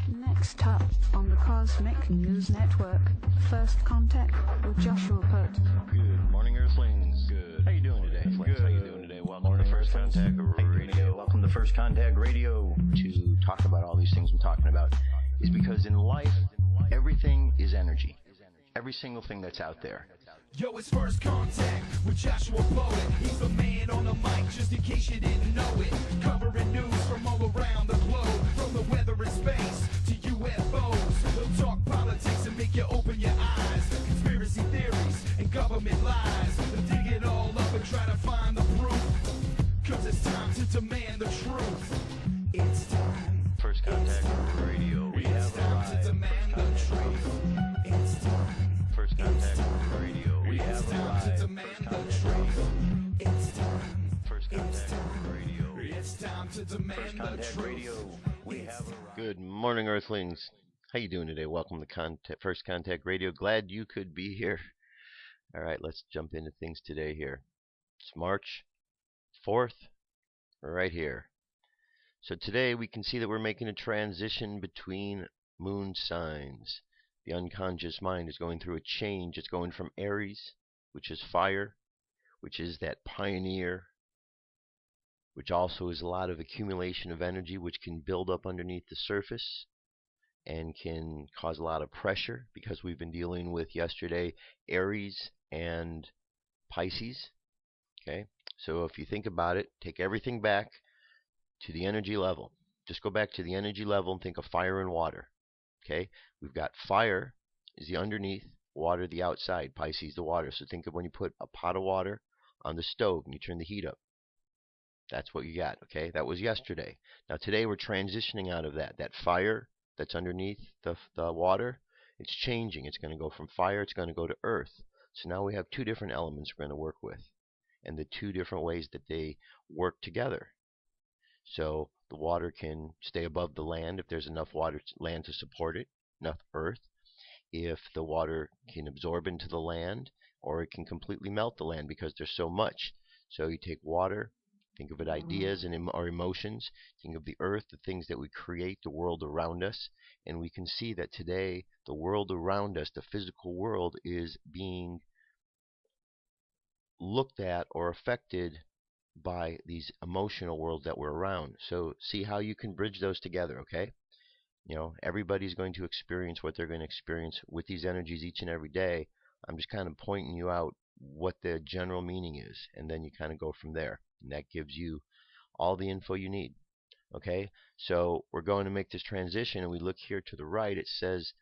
Next up on the Cosmic News Network, First Contact with Joshua Pert. Good morning, Earthlings. Good. How you doing today? Good. How you doing today? Welcome to First Contact Radio. Welcome to First Contact Radio. To talk about all these things I'm talking about is because in life, everything is energy. Every single thing that's out there. Yo, it's First Contact with Joshua Poet. He's the man on the mic, just in case you didn't know it. Covering news from all around the globe, from the weather and space to UFOs. He'll talk politics and make you open your eyes. Conspiracy theories and government lies. They'll dig it all up and try to find the proof. Cause it's time to demand the truth. It's time. First Contact Radio. We have time to demand the truth. It's time. First Contact Radio. We have It's time to demand the truth. It's time. First Contact Radio. It's time to demand the truth. Radio. We have Good morning, Earthlings. How you doing today? Welcome to First Contact Radio. Glad you could be here. All right, let's jump into things today here. It's March 4th. We're right here. So today we can see that we're making a transition between moon signs. The unconscious mind is going through a change. It's going from Aries, which is fire, which is that pioneer, which also is a lot of accumulation of energy, which can build up underneath the surface and can cause a lot of pressure, because we've been dealing with yesterday Aries and Pisces. Okay, so if you think about it, take everything back to the energy level. Just go back to the energy level and think of fire and water. Okay, we've got fire is the underneath, water the outside, Pisces the water. So think of when you put a pot of water on the stove and you turn the heat up. That's what you got. Okay, that was yesterday. Now today we're transitioning out of that. That fire that's underneath the water, it's changing. It's going to go from fire, it's going to go to earth. So now we have two different elements we're going to work with, and the two different ways that they work together. So the water can stay above the land if there's enough land to support it, enough earth. If the water can absorb into the land, or it can completely melt the land because there's so much. So you take water, think of it ideas and our emotions, think of the earth, the things that we create, the world around us, and we can see that today the world around us, the physical world, is being looked at or affected by these emotional worlds that we're around. So see how you can bridge those together, okay? You know, everybody's going to experience what they're going to experience with these energies each and every day. I'm just kind of pointing you out what the general meaning is, and then you kind of go from there. And that gives you all the info you need. Okay? So we're going to make this transition, and we look here to the right. It says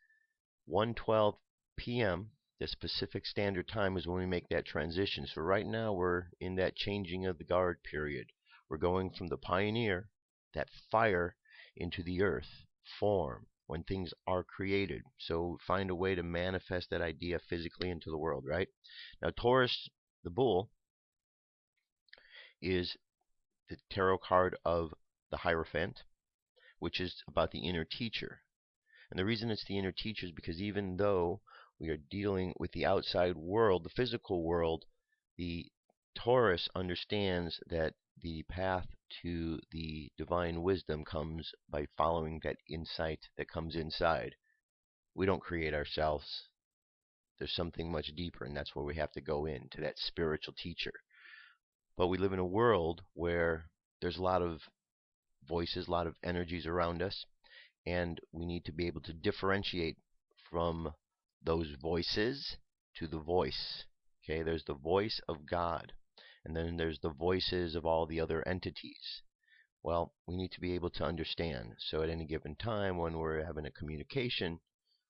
1:12 p.m. The Pacific Standard Time is when we make that transition. So right now we're in that changing of the guard period. We're going from the pioneer, that fire, into the earth form, when things are created. So find a way to manifest that idea physically into the world, right? Now Taurus, the bull, is the tarot card of the Hierophant, which is about the inner teacher. And the reason it's the inner teacher is because even though we are dealing with the outside world, the physical world, the Taurus understands that the path to the divine wisdom comes by following that insight that comes inside. We don't create ourselves. There's something much deeper, and that's where we have to go in, to that spiritual teacher. But we live in a world where there's a lot of voices, a lot of energies around us, and we need to be able to differentiate from those voices to the voice. Okay, there's the voice of God, and then there's the voices of all the other entities. Well, we need to be able to understand. So at any given time when we're having a communication,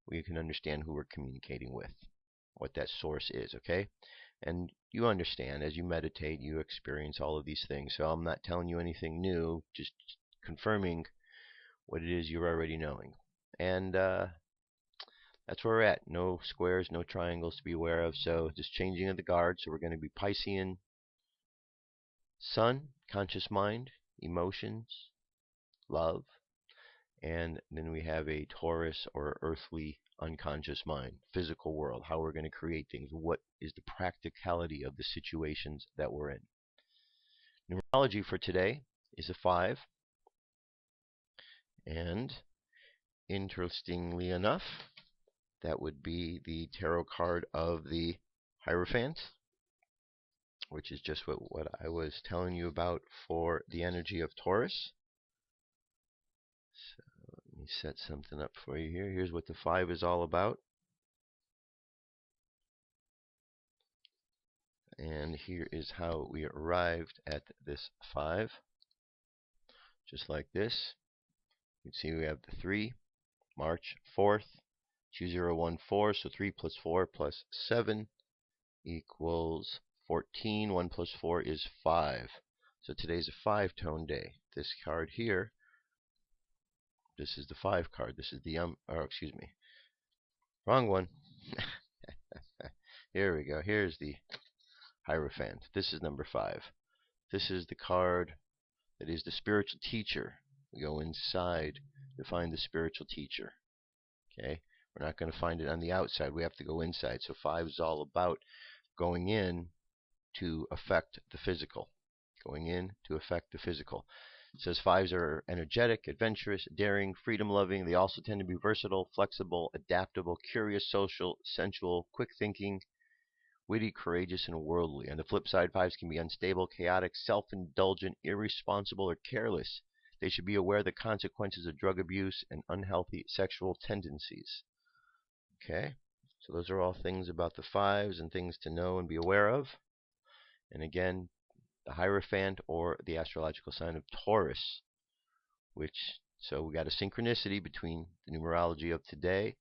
we can understand who we're communicating with, what that source is, okay? And you understand, as you meditate, you experience all of these things. So I'm not telling you anything new, just confirming what it is you're already knowing. And that's where we're at. No squares, no triangles to be aware of. So just changing of the guard. So we're going to be Piscean Sun, conscious mind, emotions, love. And then we have a Taurus or earthly unconscious mind, physical world, how we're going to create things, what is the practicality of the situations that we're in. Numerology for today is a 5. And interestingly enough, that would be the tarot card of the Hierophant, which is just what I was telling you about for the energy of Taurus. So let me set something up for you here. Here's what the 5 is all about. And here is how we arrived at this 5. Just like this. You can see we have the 3, March 4th, 2014. So 3 plus 4 plus 7 equals 14. 1 plus 4 is 5. So today's a 5-tone day. This card here, this is the 5 card. This is the excuse me, wrong one. Here we go. Here's the Hierophant. This is number 5. This is the card that is the spiritual teacher. We go inside to find the spiritual teacher. Okay? We're not going to find it on the outside. We have to go inside. So 5 is all about going in to affect the physical. Going in to affect the physical. It says 5s are energetic, adventurous, daring, freedom-loving. They also tend to be versatile, flexible, adaptable, curious, social, sensual, quick-thinking, witty, courageous, and worldly. On the flip side, 5s can be unstable, chaotic, self-indulgent, irresponsible, or careless. They should be aware of the consequences of drug abuse and unhealthy sexual tendencies. Okay, so those are all things about the 5s and things to know and be aware of. And again, the Hierophant, or the astrological sign of Taurus, so we got a synchronicity between the numerology of today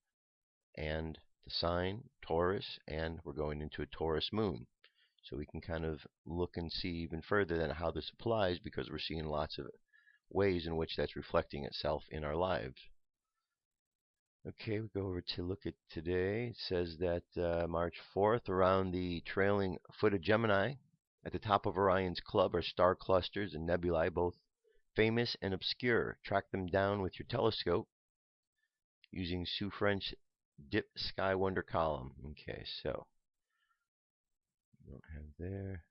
and the sign Taurus, and we're going into a Taurus moon. So we can kind of look and see even further than how this applies, because we're seeing lots of ways in which that's reflecting itself in our lives. Okay, we go over to look at today. It says that March 4th, around the trailing foot of Gemini, at the top of Orion's club, are star clusters and nebulae, both famous and obscure. Track them down with your telescope using Sue French Dip Sky Wonder column. Okay, so we don't have there.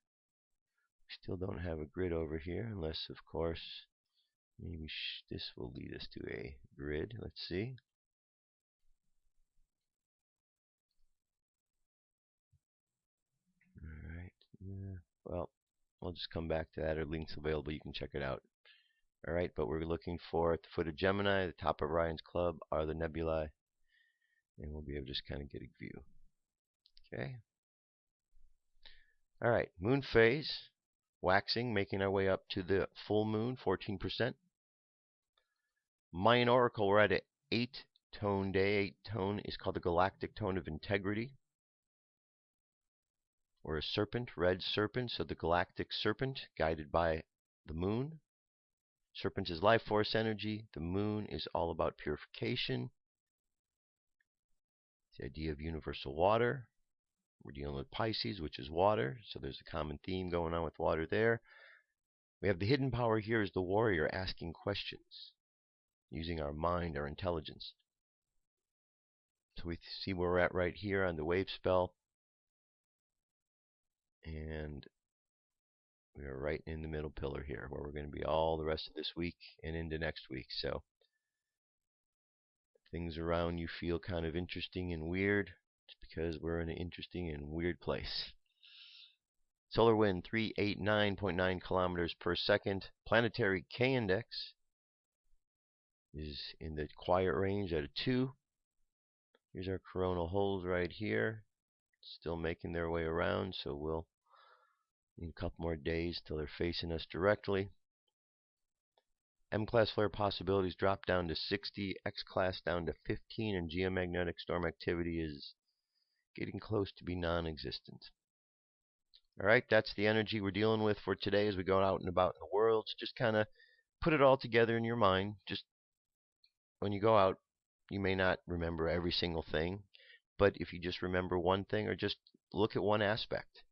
We still don't have a grid over here, unless, of course, maybe this will lead us to a grid. Let's see. All right. Yeah. Well, I'll just come back to that, or links available. You can check it out. All right, but we're looking for at the foot of Gemini, the top of Orion's club, are the nebulae, and we'll be able to just kind of get a view. Okay. All right, moon phase, waxing, making our way up to the full moon, 14%. Mayan Oracle, we're at an 8-tone day. 8-tone is called the galactic tone of integrity. We're a serpent, red serpent, so the galactic serpent, guided by the moon. Serpent is life force energy. The moon is all about purification. The idea of universal water. We're dealing with Pisces, which is water, so there's a common theme going on with water there. We have the hidden power here is the warrior asking questions, using our mind, our intelligence. So we see where we're at right here on the wave spell. And we are right in the middle pillar here, where we're going to be all the rest of this week and into next week. So things around you feel kind of interesting and weird. It's because we're in an interesting and weird place. Solar wind 389.9 kilometers per second. Planetary K index is in the quiet range at a 2. Here's our coronal holes right here. Still making their way around, so we'll need a couple more days till they're facing us directly. M-class flare possibilities drop down to 60, X-class down to 15, and geomagnetic storm activity is getting close to be non-existent. Alright, that's the energy we're dealing with for today as we go out and about in the world. So just kind of put it all together in your mind. Just when you go out, you may not remember every single thing, but if you just remember one thing, or just look at one aspect,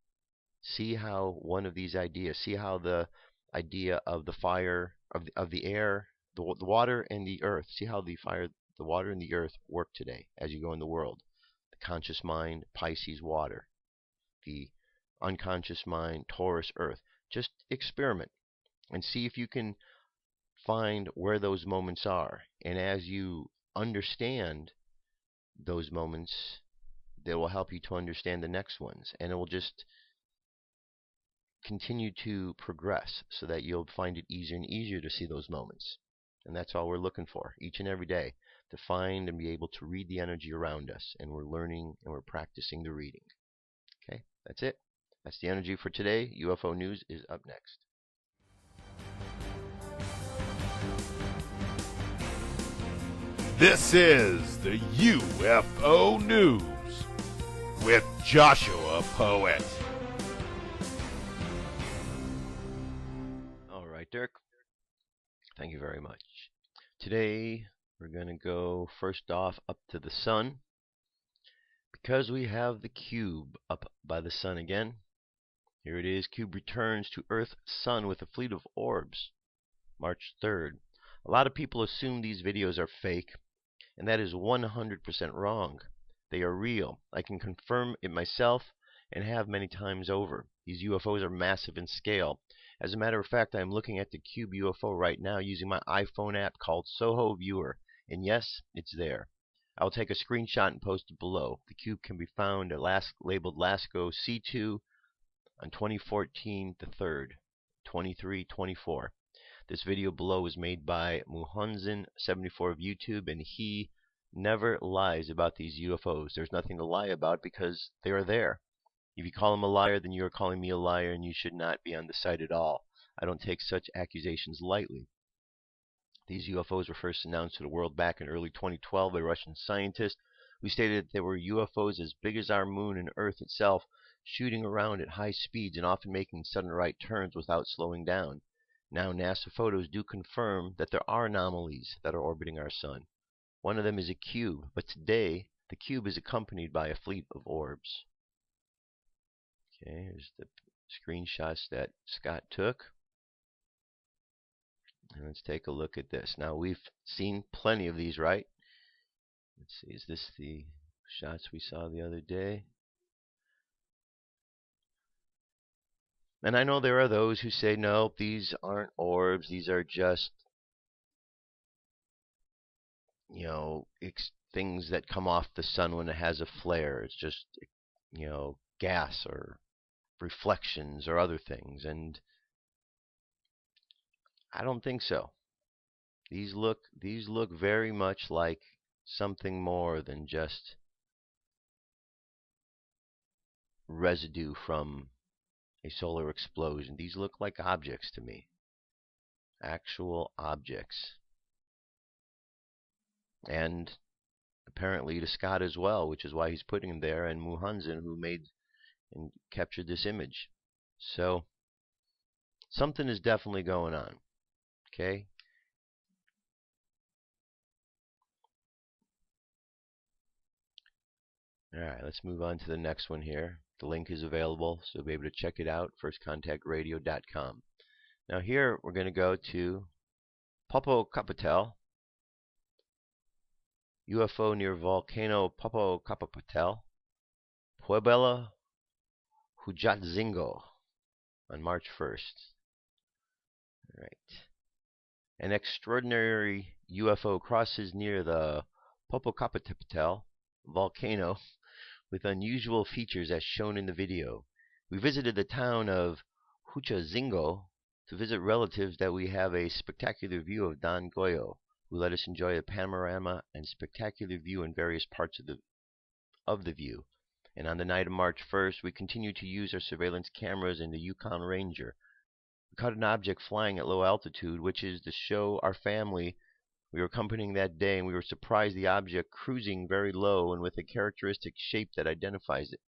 see how one of these ideas, see how the idea of the fire, of the air, the water and the earth, see how the fire, the water and the earth work today as you go in the world. The conscious mind, Pisces, water. The unconscious mind, Taurus, earth. Just experiment and see if you can find where those moments are. And as you understand those moments, they will help you to understand the next ones, and it will just continue to progress so that you'll find it easier and easier to see those moments. And that's all we're looking for each and every day, to find and be able to read the energy around us. And we're learning and we're practicing the reading. Okay, that's it. That's the energy for today. UFO News is up next. This is the UFO News with Joshua Poet. All right, Dirk. Thank you very much. Today, we're going to go first off up to the sun, because we have the cube up by the sun again. Here it is. Cube returns to Earth Sun with a fleet of orbs, March 3rd. A lot of people assume these videos are fake, and that is 100% wrong. They are real. I can confirm it myself and have many times over. These UFOs are massive in scale. As a matter of fact, I am looking at the Cube UFO right now using my iPhone app called Soho Viewer. And yes, it's there. I will take a screenshot and post it below. The cube can be found at labeled Lasco C2 on 2014 the 3rd, 2324. This video below was made by Muhunzin74 of YouTube, and he never lies about these UFOs. There's nothing to lie about because they are there. If you call him a liar, then you are calling me a liar, and you should not be on the site at all. I don't take such accusations lightly. These UFOs were first announced to the world back in early 2012 by Russian scientists who stated that they were UFOs as big as our moon and Earth itself, shooting around at high speeds and often making sudden right turns without slowing down. Now NASA photos do confirm that there are anomalies that are orbiting our sun. One of them is a cube, but today the cube is accompanied by a fleet of orbs. Okay, here's the screenshots that Scott took. And let's take a look at this. Now, we've seen plenty of these, right? Let's see, is this the shots we saw the other day? And I know there are those who say, no, these aren't orbs. These are just, things that come off the sun when it has a flare. It's just, gas or reflections or other things. And I don't think so. These look very much like something more than just residue from a solar explosion. These look like objects to me. Actual objects. And apparently to Scott as well, which is why he's putting them there, and Muhunzin, who made and captured this image. So something is definitely going on. Okay? Alright, let's move on to the next one here. The link is available, so you'll be able to check it out, firstcontactradio.com. Now here we're going to go to Popocatepetl, UFO near volcano Popocatepetl, Puebla Huejotzingo on March 1st. Alright. An extraordinary UFO crosses near the Popocatepetl volcano with unusual features as shown in the video. We visited the town of Huejotzingo to visit relatives that we have a spectacular view of Don Goyo, who let us enjoy a panorama and spectacular view in various parts of the view. And on the night of March 1st, we continued to use our surveillance cameras in the Yukon Ranger. We caught an object flying at low altitude, which is to show our family we were accompanying that day, and we were surprised the object cruising very low and with a characteristic shape that identifies it.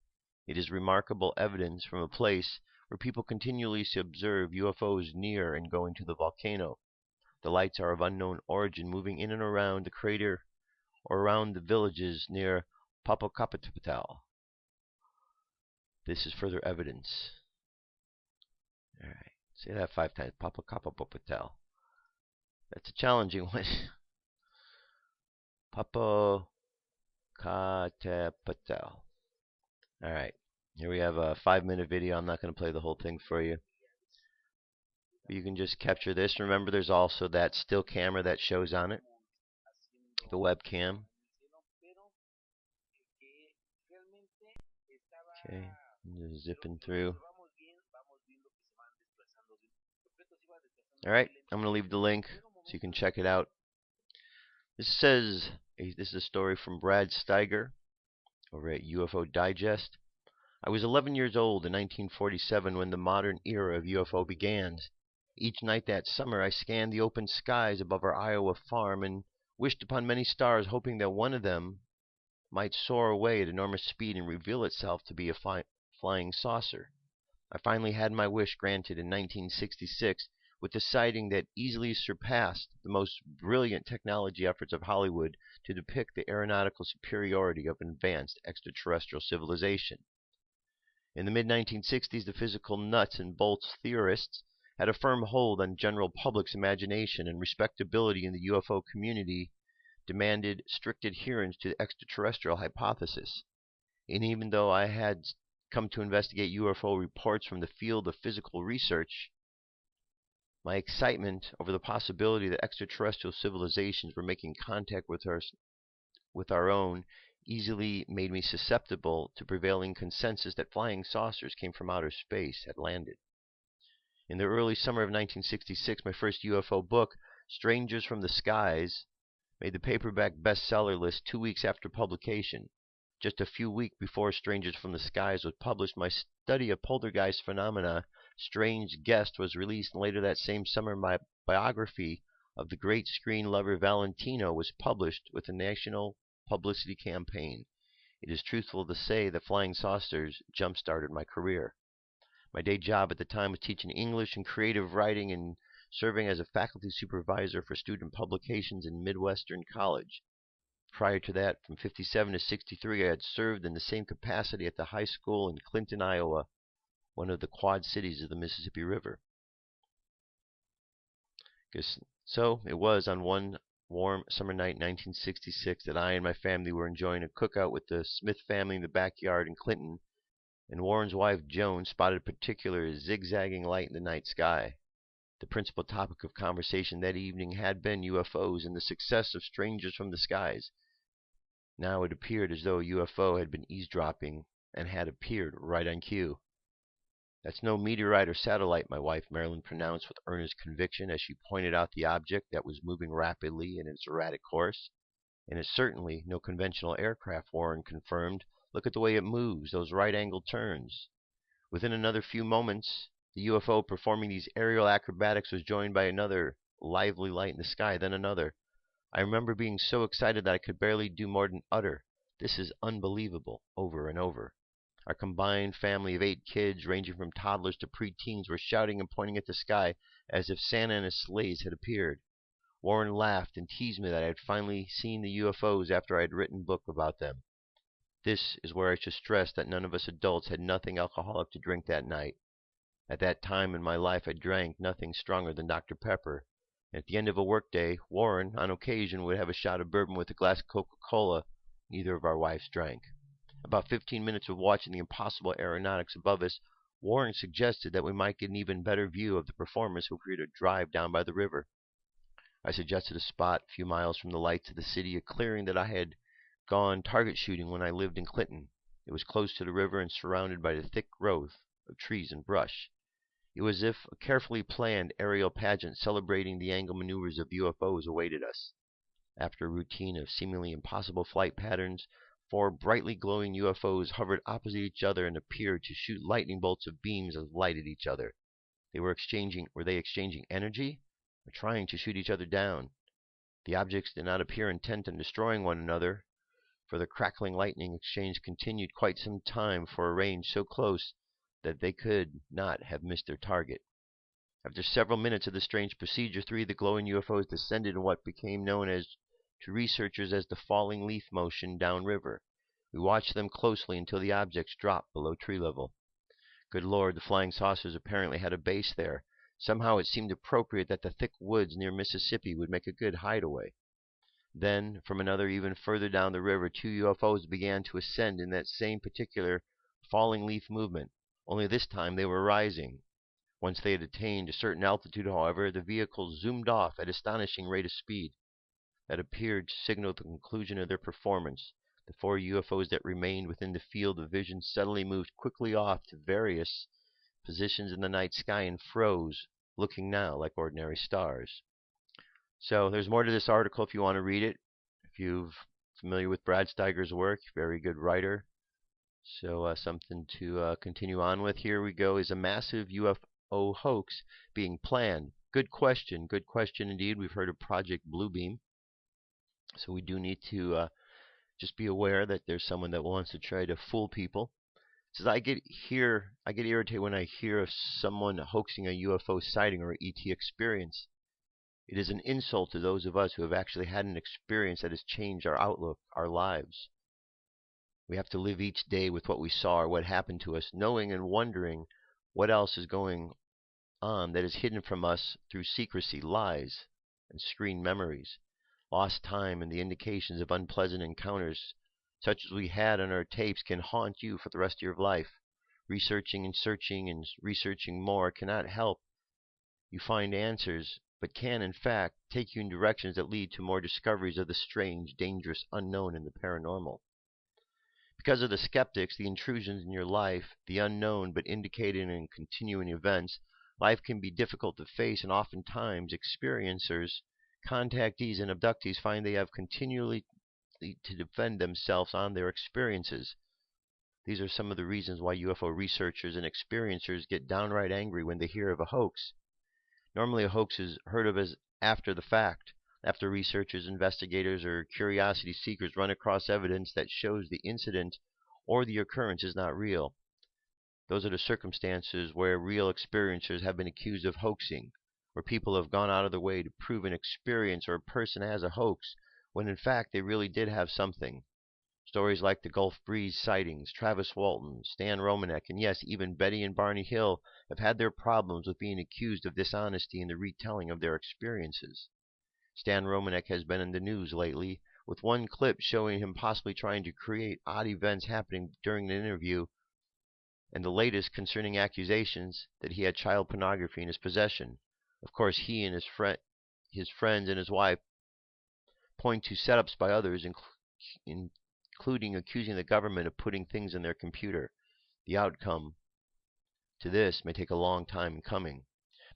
It is remarkable evidence from a place where people continually observe UFOs near and going to the volcano. The lights are of unknown origin, moving in and around the crater or around the villages near Popocatepetl. This is further evidence. Alright, say that 5 times. Popocatepetl. That's a challenging one. Popocatepetl. Alright, here we have a 5-minute video. I'm not going to play the whole thing for you. But you can just capture this. Remember, there's also that still camera that shows on it. the webcam. Okay, just zipping through. Alright, I'm going to leave the link so you can check it out. This says, this is a story from Brad Steiger over at UFO Digest. I was 11 years old in 1947 when the modern era of UFO began. Each night that summer I scanned the open skies above our Iowa farm and wished upon many stars, hoping that one of them might soar away at enormous speed and reveal itself to be a flying saucer. I finally had my wish granted in 1966 with the sighting that easily surpassed the most brilliant technology efforts of Hollywood to depict the aeronautical superiority of advanced extraterrestrial civilization. In the mid-1960s, the physical nuts and bolts theorists had a firm hold on general public's imagination, and respectability in the UFO community demanded strict adherence to the extraterrestrial hypothesis. And even though I had come to investigate UFO reports from the field of physical research, my excitement over the possibility that extraterrestrial civilizations were making contact with our own easily made me susceptible to prevailing consensus that flying saucers came from outer space had landed. In the early summer of 1966, my first UFO book, Strangers from the Skies, made the paperback bestseller list 2 weeks after publication. Just a few weeks before Strangers from the Skies was published, my study of poltergeist phenomena, Strange Guest, was released, and later that same summer my biography of the great screen lover Valentino was published with a national publicity campaign. It is truthful to say that flying saucers jump-started my career. My day job at the time was teaching English and creative writing and serving as a faculty supervisor for student publications in Midwestern College. Prior to that, from 57 to 63, I had served in the same capacity at the high school in Clinton, Iowa, one of the Quad Cities of the Mississippi River. So it was on one warm summer night in 1966 that I and my family were enjoying a cookout with the Smith family in the backyard in Clinton, and Warren's wife Joan spotted a particular zigzagging light in the night sky. The principal topic of conversation that evening had been UFOs and the success of Strangers from the Skies. Now it appeared as though a UFO had been eavesdropping and had appeared right on cue. "That's no meteorite or satellite," my wife Marilyn pronounced with earnest conviction as she pointed out the object that was moving rapidly in its erratic course. "And it's certainly no conventional aircraft," Warren confirmed. "Look at the way it moves, those right-angled turns." Within another few moments, the UFO performing these aerial acrobatics was joined by another lively light in the sky, then another. I remember being so excited that I could barely do more than utter, "This is unbelievable," over and over. Our combined family of 8 kids, ranging from toddlers to preteens, were shouting and pointing at the sky as if Santa and his sleighs had appeared. Warren laughed and teased me that I had finally seen the UFOs after I had written a book about them. This is where I should stress that none of us adults had nothing alcoholic to drink that night. At that time in my life I drank nothing stronger than Dr. Pepper. And at the end of a workday, Warren, on occasion, would have a shot of bourbon with a glass of Coca-Cola. Neither of our wives drank. About 15 minutes of watching the impossible aeronautics above us, Warren suggested that we might get an even better view of the performance if we were to drive down by the river. I suggested a spot a few miles from the lights of the city, a clearing that I had gone target shooting when I lived in Clinton. It was close to the river and surrounded by the thick growth of trees and brush. It was as if a carefully planned aerial pageant celebrating the angle maneuvers of UFOs awaited us. After a routine of seemingly impossible flight patterns, 4 brightly glowing UFOs hovered opposite each other and appeared to shoot lightning bolts of beams of light at each other. Were they exchanging energy, or trying to shoot each other down? The objects did not appear intent on destroying one another, for the crackling lightning exchange continued quite some time for a range so close that they could not have missed their target. After several minutes of this strange procedure, 3 of the glowing UFOs descended in what became known to researchers as the falling leaf motion downriver. We watched them closely until the objects dropped below tree level. Good Lord, the flying saucers apparently had a base there. Somehow it seemed appropriate that the thick woods near Mississippi would make a good hideaway. Then, from another even further down the river, 2 UFOs began to ascend in that same particular falling leaf movement, only this time they were rising. Once they had attained a certain altitude, however, the vehicles zoomed off at astonishing rate of speed. that appeared to signal the conclusion of their performance. The 4 UFOs that remained within the field of vision suddenly moved quickly off to various positions in the night sky and froze, looking now like ordinary stars. So there's more to this article if you want to read it. If you're familiar with Brad Steiger's work, very good writer. So something to continue on with. Here we go. Is a massive UFO hoax being planned? Good question indeed. We've heard of Project Bluebeam. So we do need to just be aware that there's someone that wants to try to fool people. Says I get irritated when I hear of someone hoaxing a UFO sighting or ET experience. It is an insult to those of us who have actually had an experience that has changed our outlook, our lives. We have to live each day with what we saw or what happened to us, knowing and wondering what else is going on that is hidden from us through secrecy, lies, and screen memories. Lost time and the indications of unpleasant encounters such as we had on our tapes can haunt you for the rest of your life. Researching and searching and researching more cannot help you find answers, but can in fact take you in directions that lead to more discoveries of the strange, dangerous, unknown, and the paranormal. Because of the skeptics, the intrusions in your life, the unknown but indicated in continuing events, life can be difficult to face, and oftentimes experiencers, contactees, and abductees find they have continually to defend themselves on their experiences. These are some of the reasons why UFO researchers and experiencers get downright angry when they hear of a hoax. Normally a hoax is heard of as after the fact, after researchers, investigators, or curiosity seekers run across evidence that shows the incident or the occurrence is not real. Those are the circumstances where real experiencers have been accused of hoaxing, where people have gone out of their way to prove an experience or a person has a hoax, when in fact they really did have something. Stories like the Gulf Breeze sightings, Travis Walton, Stan Romanek, and yes, even Betty and Barney Hill have had their problems with being accused of dishonesty in the retelling of their experiences. Stan Romanek has been in the news lately, with one clip showing him possibly trying to create odd events happening during an interview, and the latest concerning accusations that he had child pornography in his possession. Of course, he and his friends and his wife point to setups by others, including accusing the government of putting things in their computer. The outcome to this may take a long time in coming.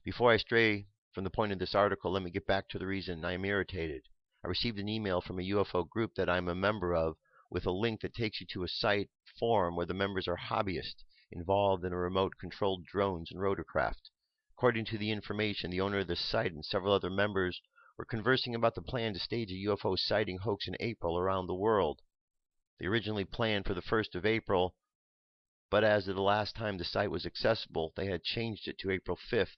Before I stray from the point of this article, let me get back to the reason I am irritated. I received an email from a UFO group that I am a member of with a link that takes you to a site forum where the members are hobbyists involved in a remote-controlled drones and rotorcraft. According to the information, the owner of the site and several other members were conversing about the plan to stage a UFO sighting hoax in April around the world. They originally planned for the 1st of April, but as of the last time the site was accessible, they had changed it to April 5th.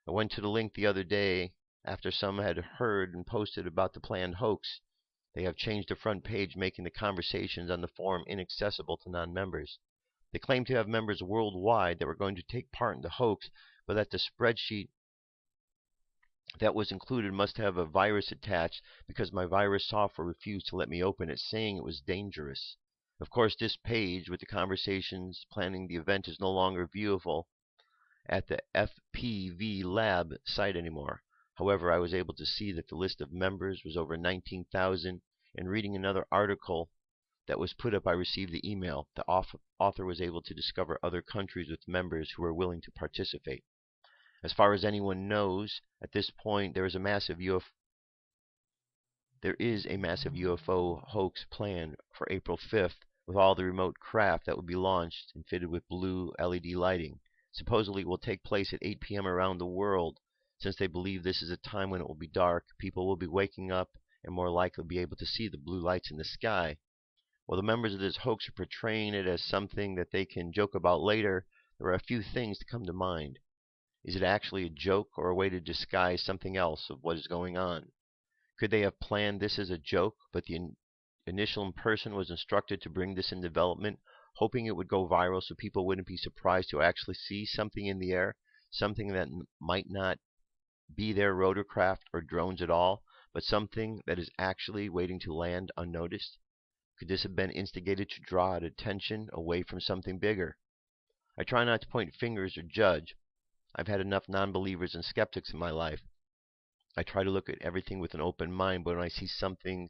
I went to the link the other day after some had heard and posted about the planned hoax. They have changed the front page, making the conversations on the forum inaccessible to non-members. They claim to have members worldwide that were going to take part in the hoax, but that the spreadsheet that was included must have a virus attached because my virus software refused to let me open it, saying it was dangerous. Of course, this page with the conversations planning the event is no longer viewable at the FPV Lab site anymore. However, I was able to see that the list of members was over 19,000, and reading another article that was put up, I received the email. The author was able to discover other countries with members who were willing to participate. As far as anyone knows, at this point, there is a massive UFO hoax planned for April 5th with all the remote craft that will be launched and fitted with blue LED lighting. Supposedly it will take place at 8 p.m. around the world. Since they believe this is a time when it will be dark, people will be waking up and more likely be able to see the blue lights in the sky. While the members of this hoax are portraying it as something that they can joke about later, there are a few things to come to mind. Is it actually a joke or a way to disguise something else of what is going on? Could they have planned this as a joke, but the initial person was instructed to bring this in development, hoping it would go viral so people wouldn't be surprised to actually see something in the air, something that might not be their rotorcraft or drones at all, but something that is actually waiting to land unnoticed? Could this have been instigated to draw attention away from something bigger? I try not to point fingers or judge. I've had enough non-believers and skeptics in my life. I try to look at everything with an open mind, but when I see something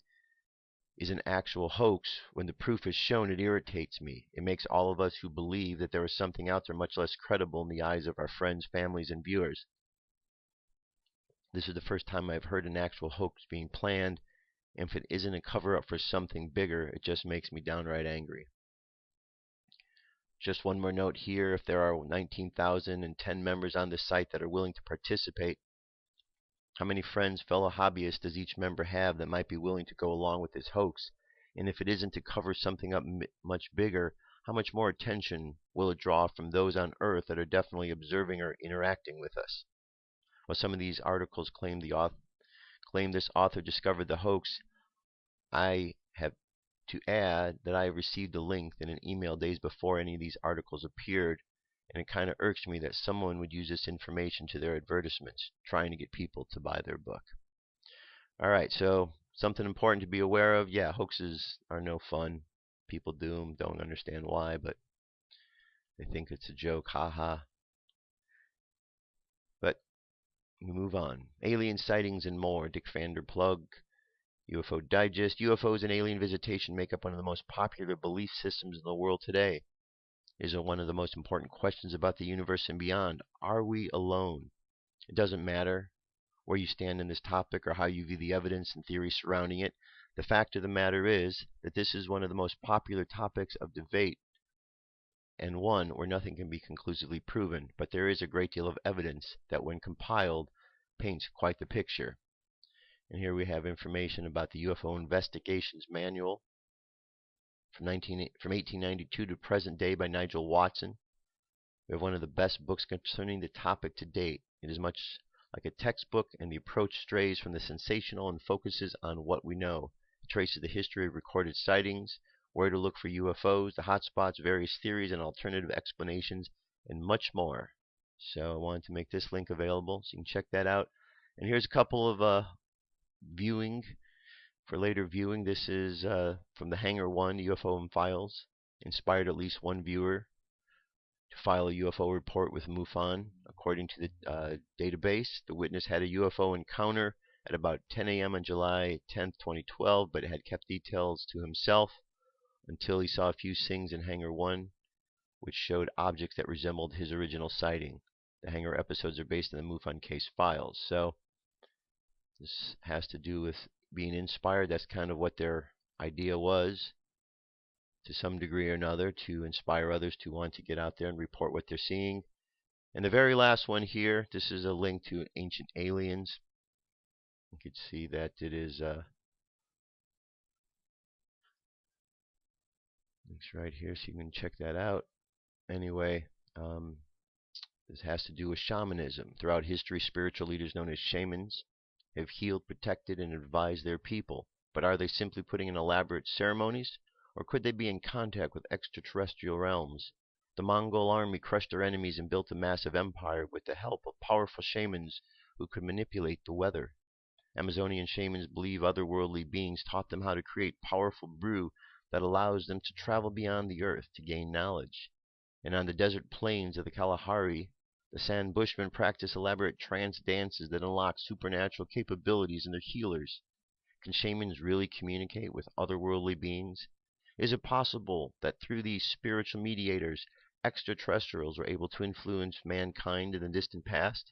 is an actual hoax, when the proof is shown, it irritates me. It makes all of us who believe that there is something out there much less credible in the eyes of our friends, families, and viewers. This is the first time I've heard an actual hoax being planned, and if it isn't a cover-up for something bigger, it just makes me downright angry. Just one more note here. If there are 19,010 members on the site that are willing to participate, how many friends, fellow hobbyists does each member have that might be willing to go along with this hoax? And if it isn't to cover something up much bigger, how much more attention will it draw from those on Earth that are definitely observing or interacting with us? Well, some of these articles claim this author discovered the hoax. I have to add that I received a link in an email days before any of these articles appeared, and it kind of irks me that someone would use this information to their advertisements, trying to get people to buy their book. Alright, so something important to be aware of. Yeah, hoaxes are no fun. People do them, don't understand why, but they think it's a joke, haha. But we move on. Alien sightings and more. Dick Vander Plug. UFO Digest. UFOs and alien visitation make up one of the most popular belief systems in the world today. It is one of the most important questions about the universe and beyond. Are we alone? It doesn't matter where you stand in this topic or how you view the evidence and theories surrounding it. The fact of the matter is that this is one of the most popular topics of debate, and one where nothing can be conclusively proven. But there is a great deal of evidence that, when compiled, paints quite the picture. And here we have information about the UFO Investigations Manual from 1892 to present day by Nigel Watson. We have one of the best books concerning the topic to date. It is much like a textbook, and the approach strays from the sensational and focuses on what we know. It traces the history of recorded sightings, where to look for UFOs, the hotspots, various theories and alternative explanations, and much more. So I wanted to make this link available so you can check that out. And here's a couple of viewing for later viewing. This is from the Hangar 1 UFO Files. Inspired at least one viewer to file a UFO report with MUFON. According to the database, the witness had a UFO encounter at about 10 a.m. on July 10, 2012, but had kept details to himself until he saw a few things in Hangar 1 which showed objects that resembled his original sighting. The Hangar episodes are based on the MUFON case files. So this has to do with being inspired. That's kind of what their idea was, to some degree or another, to inspire others to want to get out there and report what they're seeing. And the very last one here, this is a link to Ancient Aliens. You can see that it is it's right here, so you can check that out. Anyway, this has to do with shamanism. Throughout history, spiritual leaders known as shamans have healed, protected, and advised their people. But are they simply putting in elaborate ceremonies, or could they be in contact with extraterrestrial realms? The Mongol army crushed their enemies and built a massive empire with the help of powerful shamans who could manipulate the weather. Amazonian shamans believe otherworldly beings taught them how to create powerful brew that allows them to travel beyond the earth to gain knowledge. And on the desert plains of the Kalahari, the San Bushmen practice elaborate trance dances that unlock supernatural capabilities in their healers. Can shamans really communicate with otherworldly beings? Is it possible that through these spiritual mediators, extraterrestrials were able to influence mankind in the distant past?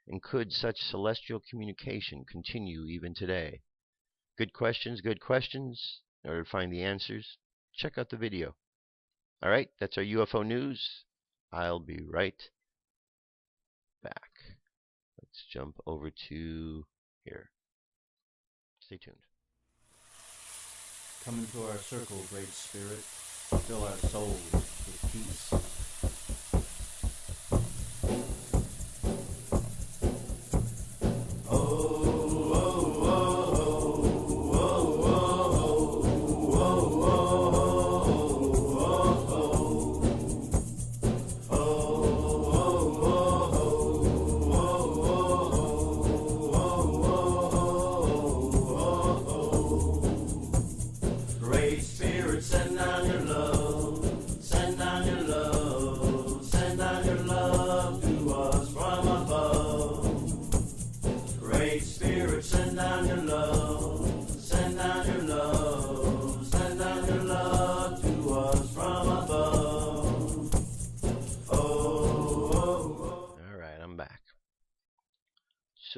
And could such celestial communication continue even today? Good questions, good questions. In order to find the answers, check out the video. Alright, that's our UFO news. I'll be right back. Let's jump over to here. Stay tuned. Come into our circle, Great Spirit. Fill our souls with peace. Send down your love,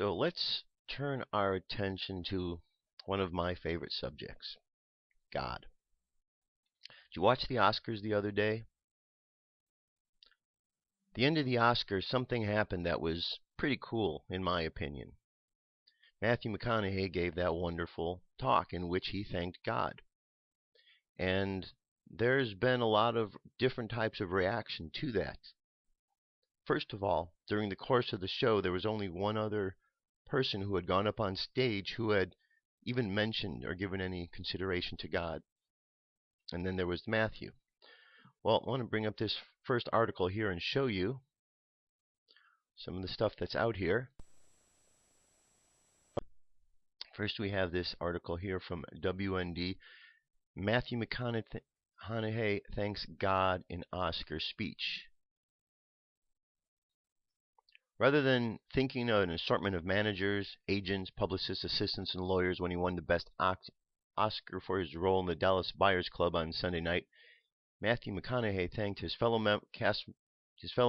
So let's turn our attention to one of my favorite subjects, God. Did you watch the Oscars the other day? At the end of the Oscars, something happened that was pretty cool, in my opinion. Matthew McConaughey gave that wonderful talk in which he thanked God. And there's been a lot of different types of reaction to that. First of all, during the course of the show, there was only one other person who had gone up on stage who had even mentioned or given any consideration to God. And then there was Matthew. Well, I want to bring up this first article here and show you some of the stuff that's out here. First, we have this article here from WND. Matthew McConaughey thanks God in Oscar speech. Rather than thanking an assortment of managers, agents, publicists, assistants, and lawyers when he won the Best Oscar for his role in the Dallas Buyers Club on Sunday night, Matthew McConaughey thanked his fellow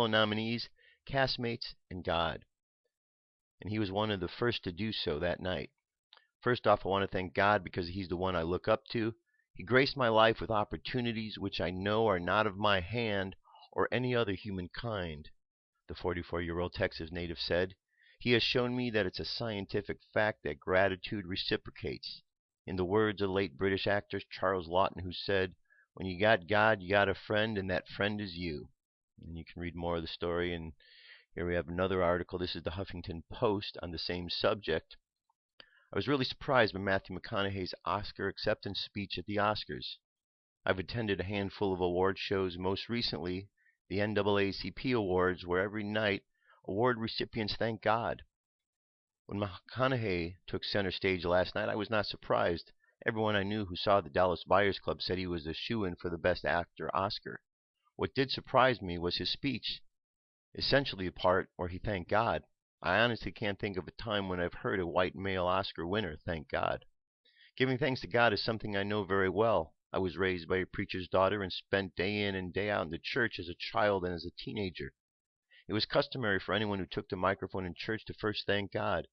nominees, castmates, and God. And he was one of the first to do so that night. First off, I want to thank God because He's the one I look up to. He graced my life with opportunities which I know are not of my hand or any other humankind, the 44-year-old Texas native said. He has shown me that it's a scientific fact that gratitude reciprocates. In the words of late British actor Charles Laughton, who said, "When you got God, you got a friend, and that friend is you." And you can read more of the story. And here we have another article. This is the Huffington Post on the same subject. I was really surprised by Matthew McConaughey's Oscar acceptance speech at the Oscars. I've attended a handful of award shows, most recently the NAACP Awards, where every night award recipients thank God. When McConaughey took center stage last night, I was not surprised. Everyone I knew who saw the Dallas Buyers Club said he was the shoo-in for the Best Actor Oscar. What did surprise me was his speech, essentially the part where he thanked God. I honestly can't think of a time when I've heard a white male Oscar winner thank God. Giving thanks to God is something I know very well. I was raised by a preacher's daughter and spent day in and day out in the church as a child and as a teenager. It was customary for anyone who took the microphone in church to first thank God.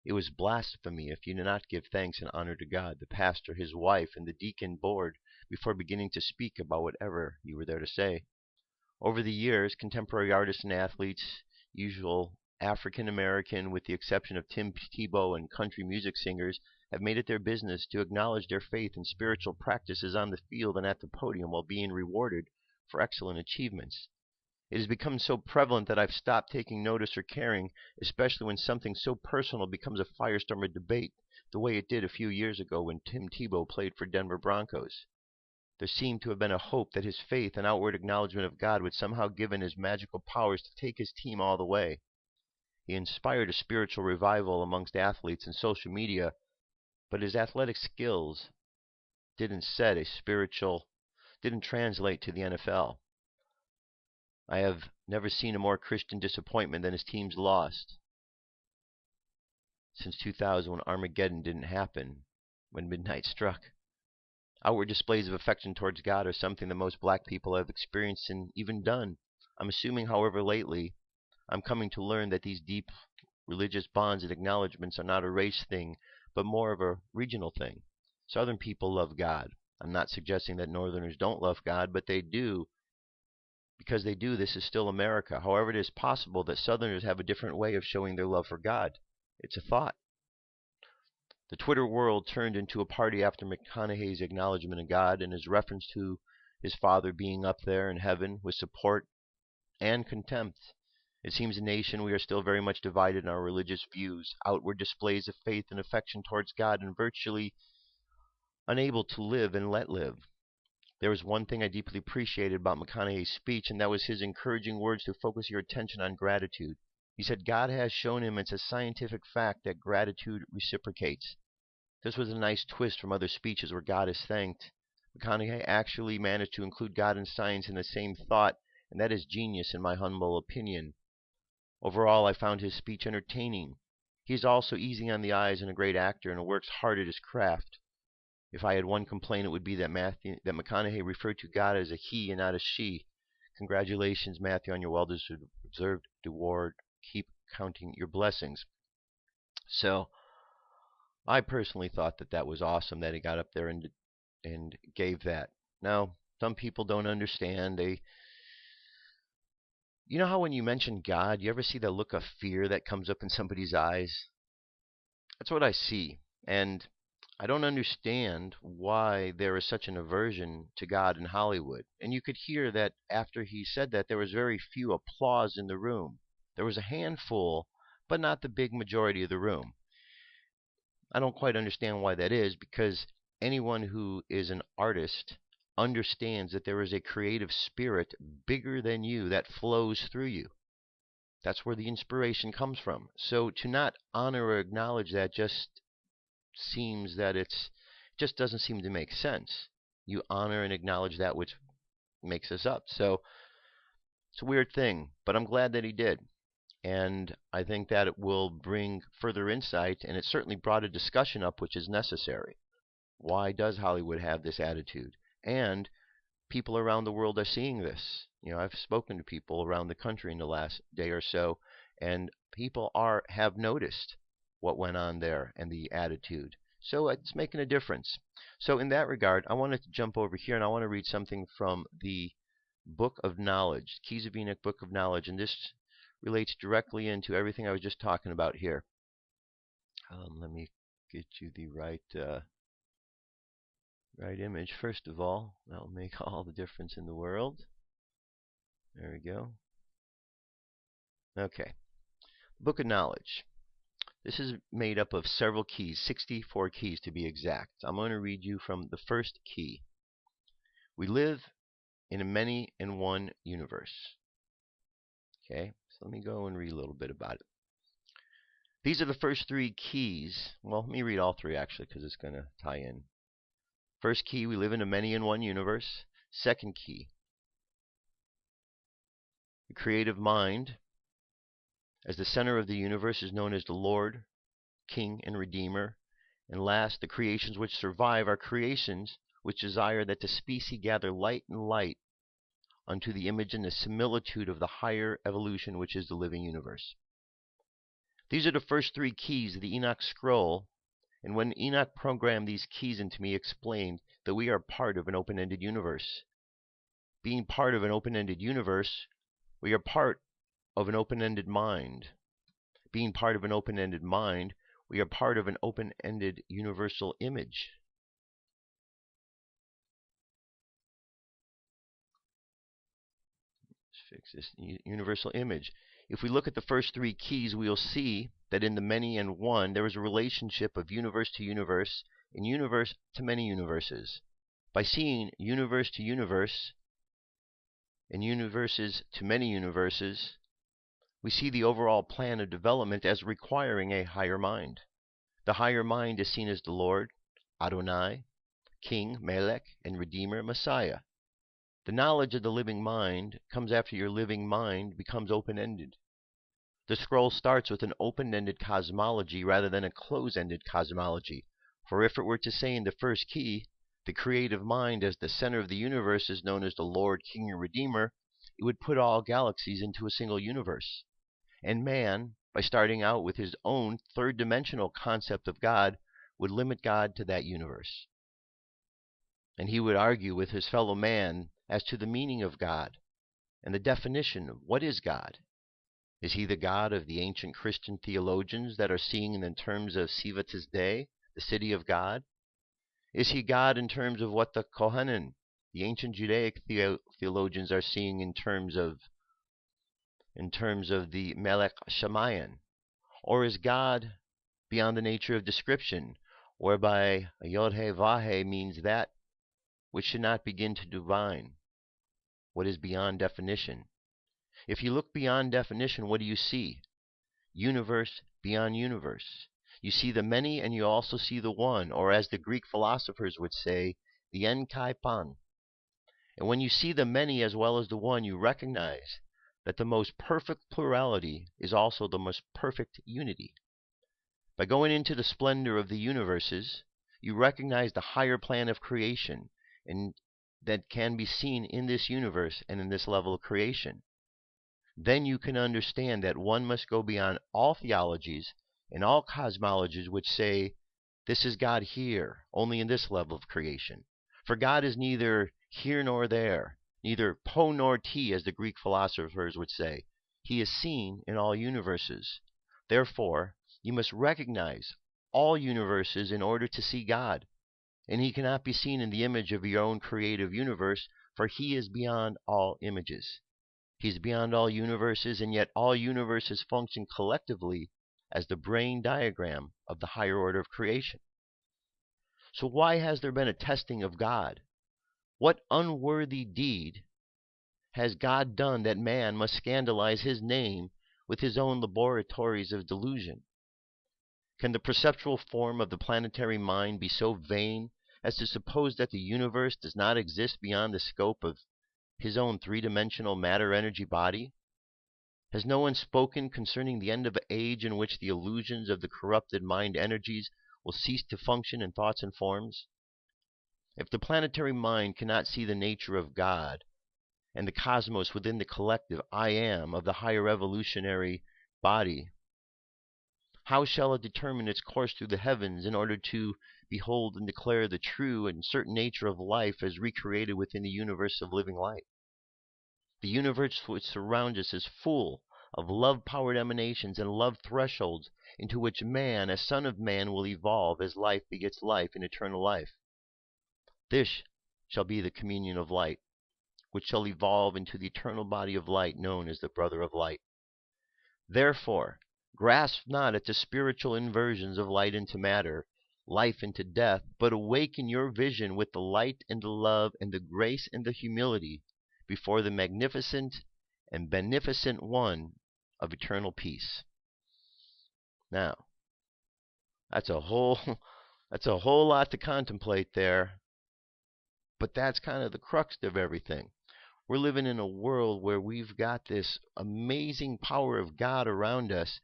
It was blasphemy if you did not give thanks and honor to God, the pastor, his wife, and the deacon board before beginning to speak about whatever you were there to say. Over the years, contemporary artists and athletes, usual African American with the exception of Tim Tebow, and country music singers, have made it their business to acknowledge their faith and spiritual practices on the field and at the podium while being rewarded for excellent achievements. It has become so prevalent that I've stopped taking notice or caring, especially when something so personal becomes a firestorm of debate, the way it did a few years ago when Tim Tebow played for Denver Broncos. There seemed to have been a hope that his faith and outward acknowledgement of God would somehow give him his magical powers to take his team all the way. He inspired a spiritual revival amongst athletes and social media, but his athletic skills didn't translate to the NFL. I have never seen a more Christian disappointment than his teams lost. Since 2000, when Armageddon didn't happen, when midnight struck. Outward displays of affection towards God are something that most black people have experienced and even done. I'm assuming, however, lately, I'm coming to learn that these deep religious bonds and acknowledgments are not a race thing, but more of a regional thing. Southern people love God. I'm not suggesting that Northerners don't love God, but they do. Because they do, this is still America. However, it is possible that Southerners have a different way of showing their love for God. It's a thought. The Twitter world turned into a party after McConaughey's acknowledgement of God and his reference to his Father being up there in heaven with support and contempt. It seems a nation we are still very much divided in our religious views, outward displays of faith and affection towards God, and virtually unable to live and let live. There was one thing I deeply appreciated about McConaughey's speech, and that was his encouraging words to focus your attention on gratitude. He said God has shown him it's a scientific fact that gratitude reciprocates. This was a nice twist from other speeches where God is thanked. McConaughey actually managed to include God and science in the same thought, and that is genius in my humble opinion. Overall, I found his speech entertaining. He is also easy on the eyes and a great actor and works hard at his craft. If I had one complaint, it would be that McConaughey referred to God as a he and not a she. Congratulations, Matthew, on your well-deserved award. Keep counting your blessings. So I personally thought that that was awesome that he got up there and gave that. Now, some people don't understand. You know how when you mention God, you ever see the look of fear that comes up in somebody's eyes? That's what I see. And I don't understand why there is such an aversion to God in Hollywood. And you could hear that after he said that, there was very few applause in the room. There was a handful, but not the big majority of the room. I don't quite understand why that is, because anyone who is an artist understands that there is a creative spirit bigger than you that flows through you. That's where the inspiration comes from. So to not honor or acknowledge that just seems that just doesn't seem to make sense. You honor and acknowledge that which makes us up. So it's a weird thing, but I'm glad that he did. And I think that it will bring further insight, and it certainly brought a discussion up which is necessary. Why does Hollywood have this attitude? And people around the world are seeing this. You know, I've spoken to people around the country in the last day or so, and people have noticed what went on there and the attitude. So it's making a difference. So in that regard, I wanted to jump over here and I want to read something from the Book of Knowledge, Keys of Enoch Book of Knowledge, and this relates directly into everything I was just talking about here. Let me get you the right image first of all. That'll make all the difference in the world. There we go. Okay. Book of Knowledge. This is made up of several keys, 64 keys to be exact. I'm going to read you from the first key. We live in a many and one universe. Okay, so let me go and read a little bit about it. These are the first three keys. Well, let me read all three actually, because it's going to tie in. First key, we live in a many and one universe. Second key, the creative mind as the center of the universe is known as the Lord, King, and Redeemer. And last, the creations which survive are creations which desire that the species gather light and light unto the image and the similitude of the higher evolution which is the living universe. These are the first three keys of the Enoch scroll, and when Enoch programmed these keys into me, explained that we are part of an open-ended universe. Being part of an open-ended universe, we are part of an open-ended mind. Being part of an open-ended mind, we are part of an open-ended universal image. Let's fix this universal image. If we look at the first three keys, we will see that in the many and one, there is a relationship of universe to universe and universe to many universes. By seeing universe to universe and universes to many universes, we see the overall plan of development as requiring a higher mind. The higher mind is seen as the Lord, Adonai, King, Melech, and Redeemer, Messiah. The knowledge of the living mind comes after your living mind becomes open-ended. The scroll starts with an open-ended cosmology rather than a closed-ended cosmology. For if it were to say in the first key, the creative mind as the center of the universe is known as the Lord, King, and Redeemer, it would put all galaxies into a single universe. And man, by starting out with his own third-dimensional concept of God, would limit God to that universe. And he would argue with his fellow man as to the meaning of God and the definition of what is God. Is he the God of the ancient Christian theologians that are seeing in terms of Sivatis Dei, the city of God? Is he God in terms of what the Kohanim, the ancient Judaic theologians, are seeing in terms of the Melech Shamayan? Or is God beyond the nature of description, whereby a Yod-He Vah-He means that which should not begin to divine, what is beyond definition? If you look beyond definition, what do you see? Universe beyond universe. You see the many and you also see the one, or as the Greek philosophers would say, the En Kai Pan. And when you see the many as well as the one, you recognize that the most perfect plurality is also the most perfect unity. By going into the splendor of the universes, you recognize the higher plan of creation and that can be seen in this universe and in this level of creation. Then you can understand that one must go beyond all theologies and all cosmologies which say, this is God here, only in this level of creation. For God is neither here nor there, neither po nor ti, as the Greek philosophers would say. He is seen in all universes. Therefore, you must recognize all universes in order to see God. And he cannot be seen in the image of your own creative universe, for he is beyond all images. He is beyond all universes, and yet all universes function collectively as the brain diagram of the higher order of creation. So why has there been a testing of God? What unworthy deed has God done that man must scandalize his name with his own laboratories of delusion? Can the perceptual form of the planetary mind be so vain as to suppose that the universe does not exist beyond the scope of his own three-dimensional matter-energy body? Has no one spoken concerning the end of age in which the illusions of the corrupted mind energies will cease to function in thoughts and forms? If the planetary mind cannot see the nature of God and the cosmos within the collective I am of the higher evolutionary body, how shall it determine its course through the heavens in order to behold and declare the true and certain nature of life as recreated within the universe of living light? The universe which surrounds us is full of love-powered emanations and love thresholds into which man, as son of man, will evolve as life begets life in eternal life. This shall be the communion of light, which shall evolve into the eternal body of light known as the brother of light. Therefore, grasp not at the spiritual inversions of light into matter, life into death, but awaken your vision with the light and the love and the grace and the humility before the magnificent and beneficent one of eternal peace. Now, that's a whole lot to contemplate there, but that's kind of the crux of everything. We're living in a world where we've got this amazing power of God around us,